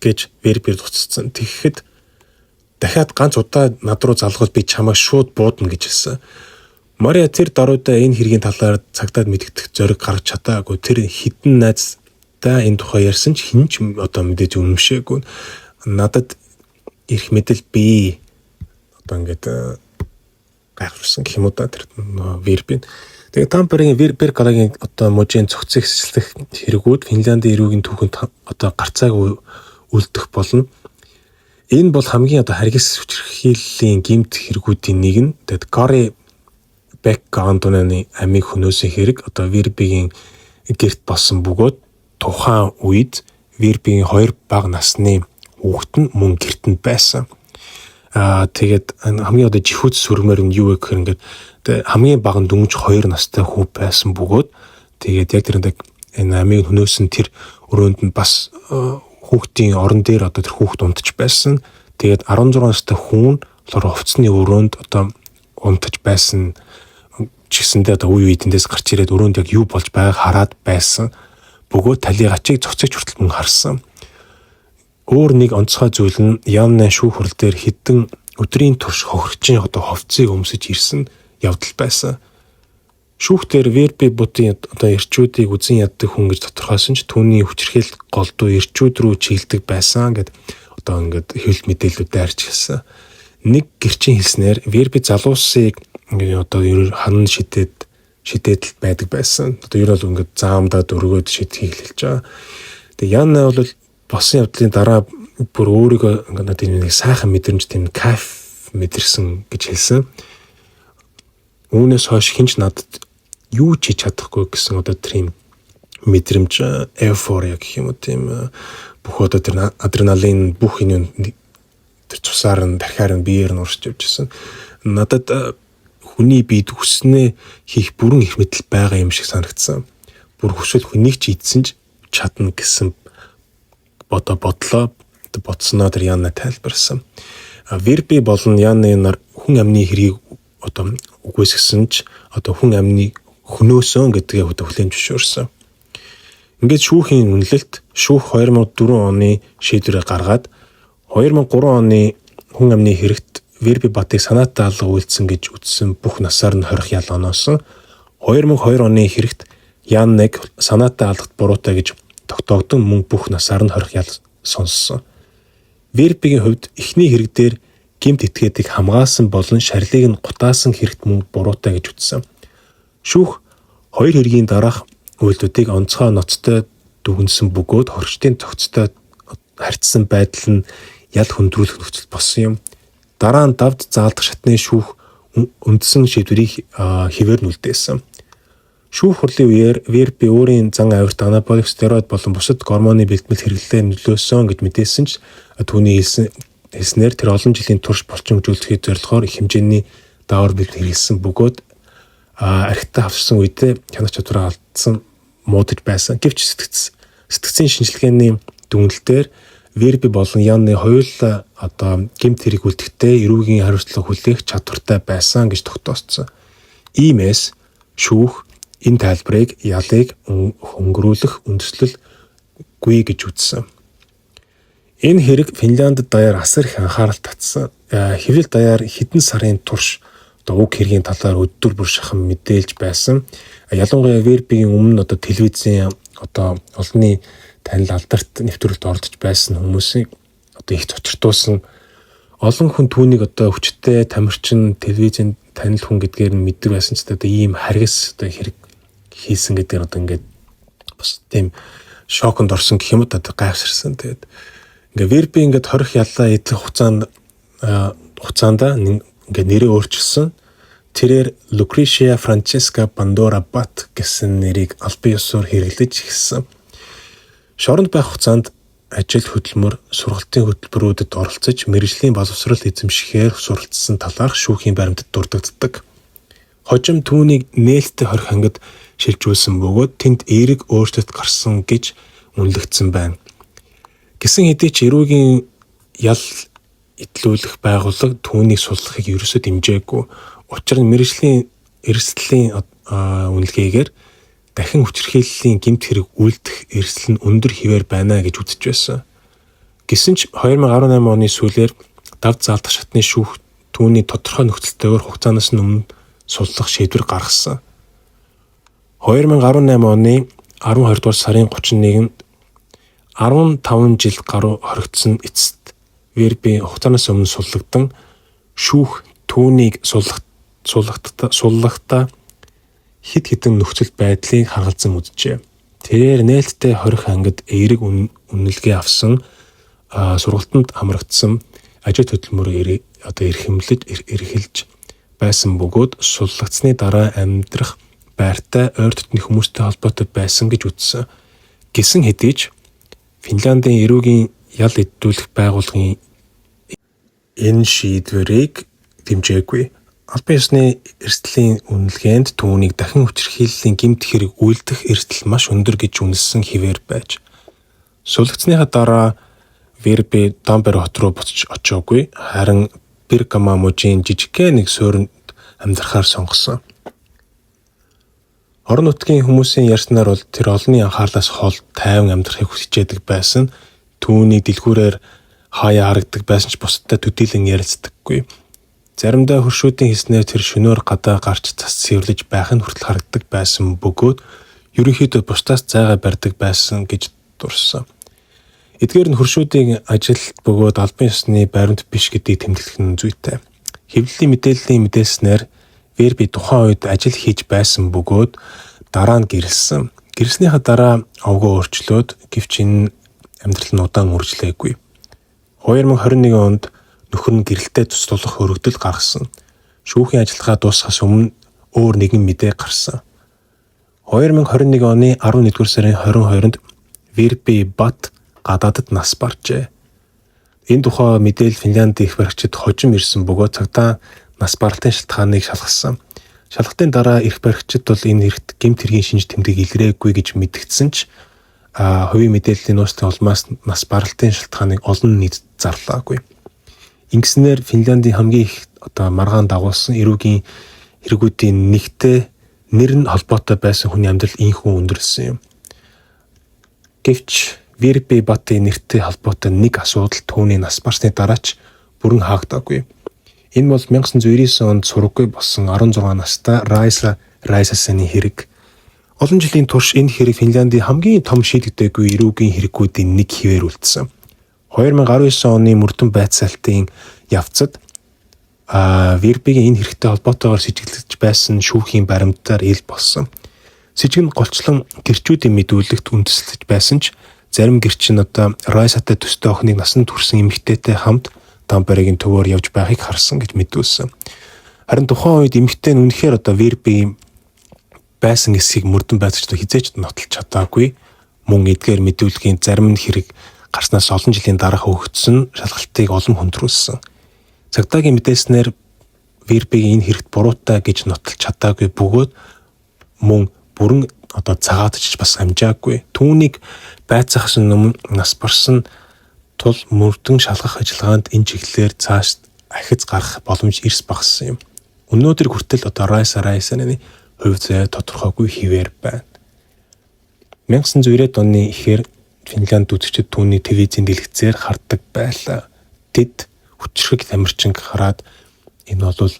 гэж Верби дуцсан. Тэгэхэд дахиад ганц удаа над руу залгавал би чамайг шууд буудна гэж хэлсэн. Мария тэр даруйдаа энэ хэргийн талаар цагтаад мэдгдэх зориг гаргаж чадаагүй. Тэр хідэн найздаа энэ тухай ярьсан ч хэн ч мэдээж үнэмшээгүй. Надад ирэх мэдэл би ингээд гайхавсан гэх юм уу тэр Верби. Тэгээ Тамперегийн Бергалагийн мужийн цогцыг эсэлдэх хэрэгүүд Финляндийн эрүүгийн түүхэнд гарцааг үлдэх болно. Энэ бол хамгийн харгас хүчирхийллийн гэмт хэрэгүүдийн нэг нь. Тэгэд Гори Беккандоны амийг хөнөөсөн хэрэг Вербигийн гэрт болсон бөгөөд тухайн үед Вербигийн 2 бага насны хүүхэд нь мөн гэртэнд байсан. Тэгээд хамгийн жихүүц сүрмээр нь юу вэ гэхээр ингээд хамгийн бага дүнж 2 настай хүү байсан бөгөөд тэгээд яг тэр энэ амийг хөнөөсөн тэр өрөөнд нь бас хүүхдийн орон дээр тэр хүүхд унтж байсан. Тэгээд 16 настай хүн хувцсны өрөөнд унтж байсан чигсэндээ үе үеэндээс гарч ирээд өрөөнд яг юу болж байгааг хараад байсан. Бөгөөд талигачийг цогцож хүртэл мөн харсан. Өөр нэг онцгой зүйл нь Янны шүүх хурал дээр хэдэн өдрийн турш хохирчин хувцсыг өмсөж ирсэн явдал байсан. Шүүхтэр Верби бутын эрчүүдийг үзэн яддаг хүн гэж тодорхойлсон ч түүний хүчирхийлэл голдуу эрчүүд рүү чиглэдэг байсан гэд ингээд хэвлэл мэдээлэлүүд дайрч хэлсэн. Нэг гэрчин хэлснээр Верби залуусыг ханан шидээд байдаг байсан. Ер нь ингээд заамдаа дөргөөд шидхийг хэлж байгаа. Тэгээ Янна бол босон явдлын дараа бүр өөрийгөө ингээд нэг сайхан мэдрэмж тийм кайф мэдэрсэн гэж хэлсэн. Үүнээс хойш хинч надад юу ч хийж чадахгүй гэсэн тэр мэдрэмж эйфория гэх юм уу тийм бүх тэр адреналин бүх энэ тэр цусаар нь дахиар нь биеэр нь урсч явж байсан. Надад хүний биед хүснээ хийх бүрэн их мэдэл байгаа юм шиг санагдсан. Бүр хүсвэл хүнийг ч идсэн ч чадна гэсэн бодсноо тэр Янна тайлбарсан. Верби болон Янны нар хүн амны хэргийг үгүйсгсэн ч хүн амны хөнөөсөн гэдгээ хүлээн зөвшөөрсөн. Ингээд шүүхийн үнэлэлт шүүх 2004 оны шийдвэрээ гаргаад 2003 оны хүн амны хэрэгт Верби Батыг санаатай алга үйлдсэн гэж үзсэн бүх насаар нь хорих ял оноосон. 2002 оны хэрэгт Янныг санаатай алгад буруутай гэж тогтоогдсон мөн бүх насаар нь хорих ял сонссон. Вербигийн хувьд эхний хэрэг дээр гэмт этгээдийг хамгаалсан болон шарлыг нь гутаасан хэрэгт мөн буруутай гэж үзсэн. Шүүх 2 хэргийн дараах үйлдэлүүдийг онцгой ноцтой дүгнсэн бөгөөд хоригчдын тогтцтой харьцсан байдал нь ял хөндрүүлэх нөхцөл болсон юм. Дараа нь давд заалдах шатны шүүх үндсэн шийдвэрийг хэвээр нүлдээсэн. Шүүх хурлын үеэр Верби өөрийн зан авирт анаболик стероид болон бусад гормоны бэлтгэл хэрэглээ нөлөөсөн гэж мэдээсэн ч түүний хэлснээр тэр олон жилийн турш булчин хөгжүүлэхэд зорилгоор их хэмжээний даавар бэлтгэл хэрэглэсэн бөгөөд архитаа авчсан үедээ хянах чадвараа алдсан муудаж байсан. Гэвч сэтгцийн шинжилгээний дүгнэлтээр Верби болон Янны хоёулаа гэмт хэрэг үлдэхдээ эрүүгийн хариуцлага хүлээх чадвартай байсан гэж тогтоогдсон. Иймээс шүүх энэ тайлбарыг ялыг өнгөрүүлэх үндэслэлгүй гэж үзсэн. Энэ хэрэг Финляндд даяар асар их анхаарал татсан. Хэвлэл даяар хэдэн сарын турш уг хэргийн талаар өдөр бүр шахан мэдээлж байсан. Ялангуяа Вербигийн өмнө телевизийн олонний танил алдарт нэвтрүүлэлт оролцож байсан хүмүүсийг их цочртуулсан. Олон хүн түүнийг хүчтэй тамирчин телевизийн танил хүн гэдгээр нь мэддэг байсан ч ийм харгас хэрэг хийсэн гэдгээр ингээд бас тийм шоконд орсон гэх юм гайхширсан. Тэгээд ингээд Верби ингээд хорих яллаа идэх хугацаанд ингээд нэрээ өөрчилсөн. Тэрээр Lucretia Francesca Pandora Bat гэсэн нэрийг албан ёсоор хэрэглэж эхэлсэн. Шоронд байх хугацаанд ажил хөдөлмөр, сургалтын хөтөлбөрүүдэд оролцож мэргэжлийн боловсрол эзэмшихээр суралцсан талаарх шүүхийн баримтад дурддагддаг. Хожим түүнийг нээлттэй хорих ангид шилжүүлсэн бөгөөд тэнд эерэг өөрчлөлт гарсан гэж үнэлэгдсэн байна. Гэсэн хэдий ч эрүүгийн ял итлүүлэх байгууллага түүнийг суллахыг ерөөсөө дэмжээгүй. Учир нь мэргэжлийн эрсдлийн үнэлгээгээр дахин хүчирхийллийн гэмт хэрэг үлдэх эрсдэл нь өндөр хിവэр байна гэж үзэж байсан. Гэсэн ч 2018 оны сүүлээр давд заалдах шатны шүүх түүний тодорхой нөхцөлтэйгээр хугацаанаас өмнө суллах шийдвэр гаргасан. 2018 оны 12 дугаар сарын 31-нд 15 жил гаруй хоригдсон эцэст Верби хугацаанаас өмнө суллагдан шүүх түүнийг суллагтаа хэд хэдэн нөхцөл байдлыг харгалзан үзжээ. Тэрээр нээлттэй хорих ангид эерэг үнэлгээ авсан, сургалтанд хамрагдсан, ажил хөдөлмөрөөр эрхэлж байсан бөгөөд суллагдсны дараа амьдрах байртай ойр дотны хүмүүстэй холбоотой байсан гэж үзсэн. Гэсэн хэдий ч Финляндийн эрүүгийн ял идэвхжүүлэх байгууллагын энэ шийдвэрийг дэмжээгүй. Албан ёсны эрсдлийн үнэлгээнд түүнийг дахин хүчирхийллийн гэмт хэрэг үлдэх эрсдэл маш өндөр гэж үнэлсэн хിവэр байж. Суллагдсныхаа дараа Верби Домбер хот руу буцаж очоогүй. Харин Бергамо мужийн жижигхэн нэг суурьнд амьдрахаар сонгосон. Орон нутгийн хүмүүсийн ярьснаар бол тэр олонний анхаарлаас хол тайван амьдрахыг хүсчээдэг байсан. Түүний дэлгүүрээр хаяа харагдаг байсан ч бусдад төдийлөн ярилцдаггүй. Заримдаа хөршүүдийн хийснээр тэр шөнөөр гадаа гарч цас цэвэрлэж байх нь хүртэл харагддаг байсан бөгөөд ерөнхийдөө бусдаас зайгаа барьдаг байсан гэж дурсан. Эдгээр нь хөршүүдийн ажилд бөгөөд албан ёсны баримт биш гэдгийг тэмдэглэх нь зүйтэй. Хэвлэлийн мэдээллийн мэдээснээр Верби тухайн үед ажил хийж байсан бөгөөд дараа нь гэрэлсэн. Гэрэлснийхаа дараа овгоо өөрчлөөд гэвч энэ амьдрал нь удаан үргэлжлээгүй. 2021 онд нөхөр нь гэрэлтэй туслуулах өргөдөл гаргасан. Шүүхийн ажиллагаа дуусахаас өмнө өөр нэгэн мэдээ гарсан. 2021 оны 11-р сарын 22-нд Верби Бат гадаадд нас баржээ. Энэ тухай мэдээлэл Финляндийн их баригчид хожим ирсэн бөгөөд цагдаа нас баралтын шалтгааныг шалгасан. Шалгалтын дараа их баригчид бол энэ хэрэгт гэмт хэргийн шинж тэмдэг илрээгүй гэж мэдгдсэн ч хувийн мэдээллийн нууцлалын улмаас нас баралтын шалтгааныг олон нийт зарлаагүй. Ингэснээр Финляндийн хамгийн их маргаан дагуулсан эрүүгийн хэрэгүүдийн нэгтэй нэр нь холбоотой байсан хүний амьдрал инхүү өндөрсөн юм. Гэвч Верби Батын нэртэй холбоотой нэг асуудал түүний нас барсны дараач бүрэн хаагдаагүй. Энэ бол 1999 онд сургаггүй болсон 16 настай Райсасаны хэрэг. Олон жилийн турш энэ хэрэг Финляндийн хамгийн том шийдэгдээгүй эрүүгийн хэрэгүүдийн нэг хിവэр үлдсэн. 2019 оны мөрдөн байцаалтын явцад Вербигийн энэ хэрэгтэй холбоотойгоор сэжиглэж байсан шүүхийн баримтаар ил болсон. Сэжиг нь голчлон гэрчүүдийн мэдүүлэгт үндэслэж байсан ч зарим гэрч нь Райсатай төстэй охиныг насанд хүрсэн эмэгтэйтэй хамт Домберигийн төвөөр явж байхыг харсан гэж мэдүүлсэн. Харин тухайн үед эмэгтэй нь үнэхээр одоо Верби байсан эсхийг мөрдөн байцч хизээч нотолж чадаагүй. Мөн эдгээр мэдүүлгийн зарим нь хэрэг гарснаас олон жилийн дараах өгөгдсөн шалгалтыг олон хүндрүүлсэн. Цагдаагийн мэдээснээр Вербигийн энэ хэрэгт буруутай гэж нотолж чадаагүй бөгөөд мөн бүрэн одоо цагаатч бас амжаагүй. Түүнийг байцаахаас өмнө нас барсан тул мөрдөн шалгах ажиллагаанд энэ чиглэлээр цааш ахиц гарах боломж эрс багассан юм. Өнөөдөр хүртэл одоо Райсаны хувь заяа тодорхойгүй хിവэр байна. 1990-ад оны ихэр Финланд үзэгчид түүний телевизийн дэлгэцээр хардаг байлаа. Тэд хүчрэг тамирчинг хараад энэ бол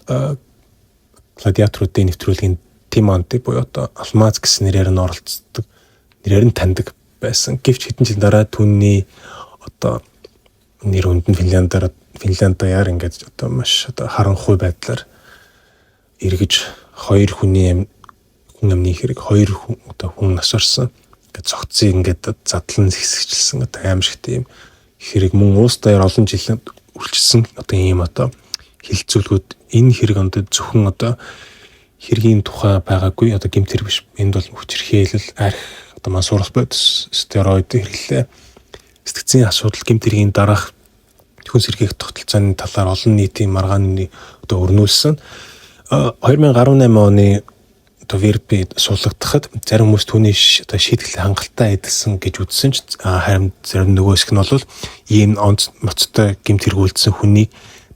гладиаторуудын нэвтрүүлгийн Тимонти буюу одоо Алмаз гэсэн нэрээр нь оролцдог, нэрээр нь таньдаг байсан. Гэвч хэдэн жил дараа түүний одоо нэр хүнд нь Финляндаар ингээд одоо маш одоо харанхуй байдлаар эргэж хоёр хүн амны хэрэг хоёр хүн нас орсон. Ингээд цогцыг ингээд задлан хэсэгчилсэн одоо аимшигтэй юм хэрэг мөн уус даяар олон жил үржилсэн одоо ийм одоо хилцүүлгүүд энэ хэрэг зөвхөн одоо хэргийн тухай байгаагүй одоо гэмт хэрэг биш. Энд бол хүчирхийлэл, арх, одоо мансуурах бодис, стероид хэрэглээ, сэтгцийн асуудал, гэмт хэргийн дараах хүн сэргээх тогтолцооны талаар олон нийтийн маргааны одоо өрнүүлсэн. 2018 оны одоо Верби суулгадахад зарим хүмүүс түүний одоо шийдэл хангалттай эдэлсэн гэж үзсэн ч харин зарим нөгөө хэсэг нь бол ийм онц ноцтой гэмт хэрэг үйлдсэн хүнийг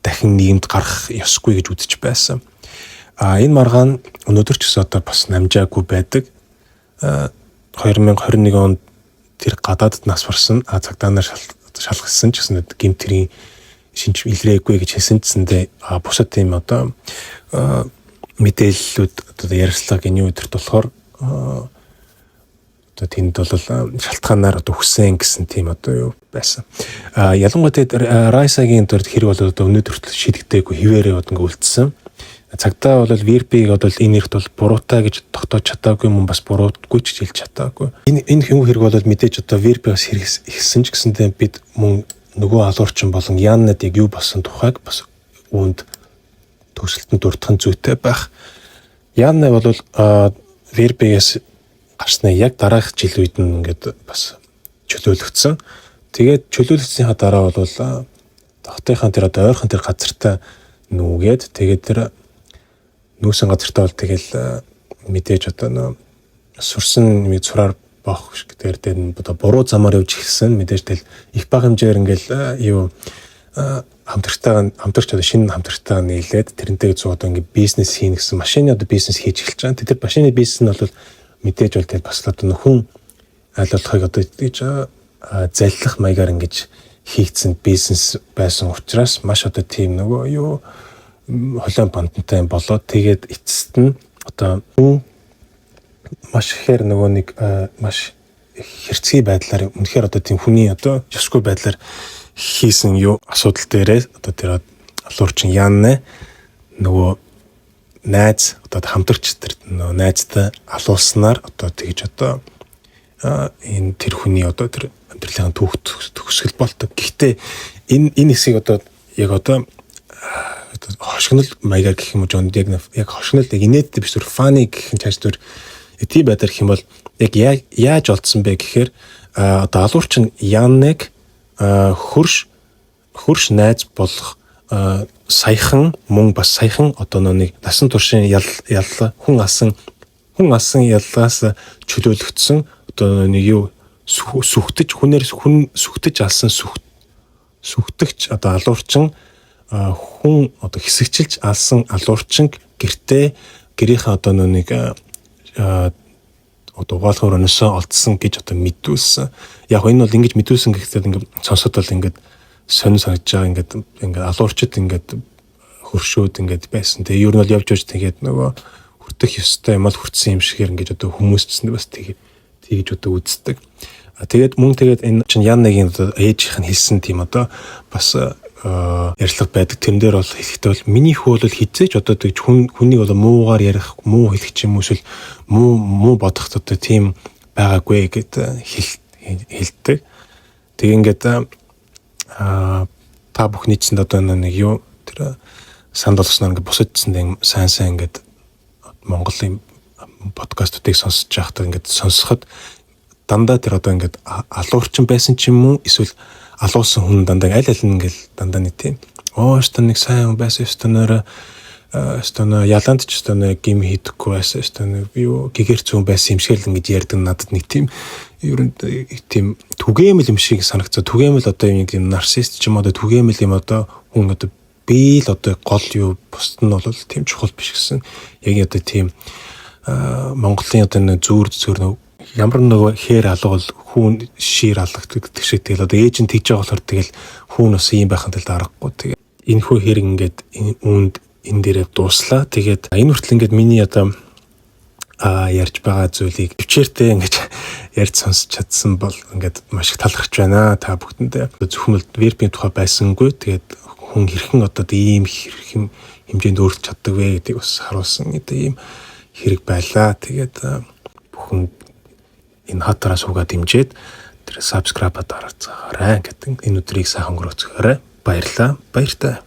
дахин нийгэмд гарах ёсгүй гэж үзэж байсан. Энэ маргаан өнөөдөр ч гэсэн одоо бас намжаагүй байдаг. 2021 онд тэр гадаадд нас барсан цагдаа нар шалгасан ч гэсэн гэмт хэргийн шинж илрээгүй гэж хэлсэнцэндээ бусад тийм одоо мэдээллүүд одоо ярьцлагын өдөрт болохоор одоо тэнд бол шалтгаанаар одоо хүсэн гэсэн тийм одоо юу байсан. Ялангуяа тэр Райсагийн хэрэг бол одоо өнөөдөр шийдэгдээгүй хിവэрээ одоо ингээ үлдсэн. Цагдаа бол Вербиг бол энэ эрт бол буруутай гэж тогтоож чадаагүй мөн бас буруутгүй ч хэлж чадаагүй. Энэ хэрэг бол мэдээж одоо Вербигээс хэрэгсэн ч гэсэндээ бид мөн нөгөө алуурчин болон Яннадыг юу болсон тухайг бас үүнд төгсөлтөнд дурдхан зүйтэй байх. Янна бол Вербигээс гарсны яг дараах жил үед нь ингээд бас чөлөөлөгдсөн. Тэгээд чөлөөлөгдсөний дараа бол хотынхаа тэр одоо ойрхон тэр газартаа нүүгээд тэгээд тэр нүүсэн газартаа бол тэгэл мэдээж одоо сурсан сураар боох гэдэг дээр одоо буруу замаар явж эхэлсэн. Мэдээж тэл их бага хэмжээр ингээл юу хамтрагтайгаа шинэ хамтрагтайгаа нийлээд тэрнтэйг зүү одоо ингээд бизнес хийнэ гэсэн машины одоо бизнес хийж эхэлж байгаа. Тэр машины бизнес нь бол мэдээж бол тэр бас одоо нөхөн аль болохыг одоо гэж заллах маягаар ингэж хийгдсэн бизнес байсан учраас маш одоо тийм нөгөө юу холион бантантай болоод тэгээд эцэст нь одоо маш ихээр нөгөө нэг маш хэрцгий байдлаар үнэхээр одоо тийм хүний одоо ёсгүй байдлаар хийсэн юу асуудал дээрээ одоо тэр алуурчин Янна нөгөө найз одоо хамтрагч тэр нөгөө найзтай алуулснаар одоо тэгж одоо энэ тэр хүний одоо тэр амьдралын төгсгөл болдог. Гэхдээ энэ хэсгийг одоо яг одоо хошигнол маягаар гэх юм уу жонд яг хошигнол яг инээдтэй биш зүр фаны гэх юм цааш зүр тийм байдлаар гэх юм бол яг яаж олдсон бэ гэхээр одоо алуурчин Янныг хөрш найз болох саяхан мөн бас саяхан одоо нэг насан туршийн яллаа хүн алсан яллаас чөлөөлөгдсөн одоо нэг юу сүхтэж хүн сүхтэж алсан сүхтэгч одоо алуурчин хүн одоо хэсэгчилж алсан алуурчин гэрийнхээ одоо нэг одоо угаалгаар өнөөсөө олдсон гэж одоо мэдүүлсэн. Яг энэ бол ингэж мэдүүлсэн гэхдээ ингээд сонсоод бол ингээд сонир санагдаж байгаа ингээд алуурчид ингээд хөршөөд ингээд байсан. Тэгээ ер нь бол явж тэгээд нөгөө хүртэх ёстой юм бол хүртсэн юм шигээр ингээд одоо хүмүүс ч бас тэгж одоо үздэг. Тэгээд энэ чинь Яннагийн одоо ээжийнх нь хэлсэн тийм одоо бас ярьцлага байдаг. Тэрэн дээр бол хэлэхдээ бол миний хүү бол хизээч одоо тэгж хүнийг бол муугаар ярих, муу хэлэх ч юм уус муу бодох одоо тийм байгаагүй гэд хэлдэг. Тэг ингээд та бүхний чинь одоо нэг юу тэр санд болгосноор ингээд бусадсанд сайн ингээд Монголын подкастуудыг сонсож байхдаа ингээд сонсоход дандаа тэр одоо ингээд алуурчин байсан ч юм уу эсвэл алуусан хүн дандаа аль нь ингээд дандаа нэг тийм өстө нэг сайн хүн байсан өстө яланд ч өстө гим хийдэггүй байсан өстө юу гэгэр зүүн байсан юм шиг л ингээд ярьдаг надад нэг тийм ерөн тийм түгээмэл юм шиг санагцаа түгээмэл одоо нэг юм нарцист ч юм одоо түгээмэл юм одоо хүн одоо би л одоо гол юу бусд нь бол тийм чухал биш гэсэн яг одоо тийм Монголын одоо нэг зүүр ямар нэг хээр алгал хүүн шир алгаддаг шиг тэгэл одоо ээж нь тэгж байгаа болохоор тэгэл хүүн бас юм байхын тулд аргагүй тэгээ энэ хүү хэрэг ингээд үүнд энэ дээрээ дууслаа тэгээд энэ хүртэл ингээд миний одоо ярьж байгаа зүйлийг төвчээртэй ингэж ярьж сонсч чадсан бол ингээд маш их талархаж байна та бүгдэндээ зөвхөн л вербийн тухай байсангүй тэгээд хүн хэрхэн одоо ийм хэрхэн хэмжээнд өөрчлөж чаддаг вэ гэдгийг бас харуулсан гэдэг ийм хэрэг байлаа тэгээд бүхэн энэ хатараас угаа дэмжиж тэр subscribe дараарай гэдэг энэ өдрийг сайхан өнгөрөөцгөөрэй баярлалаа баяртай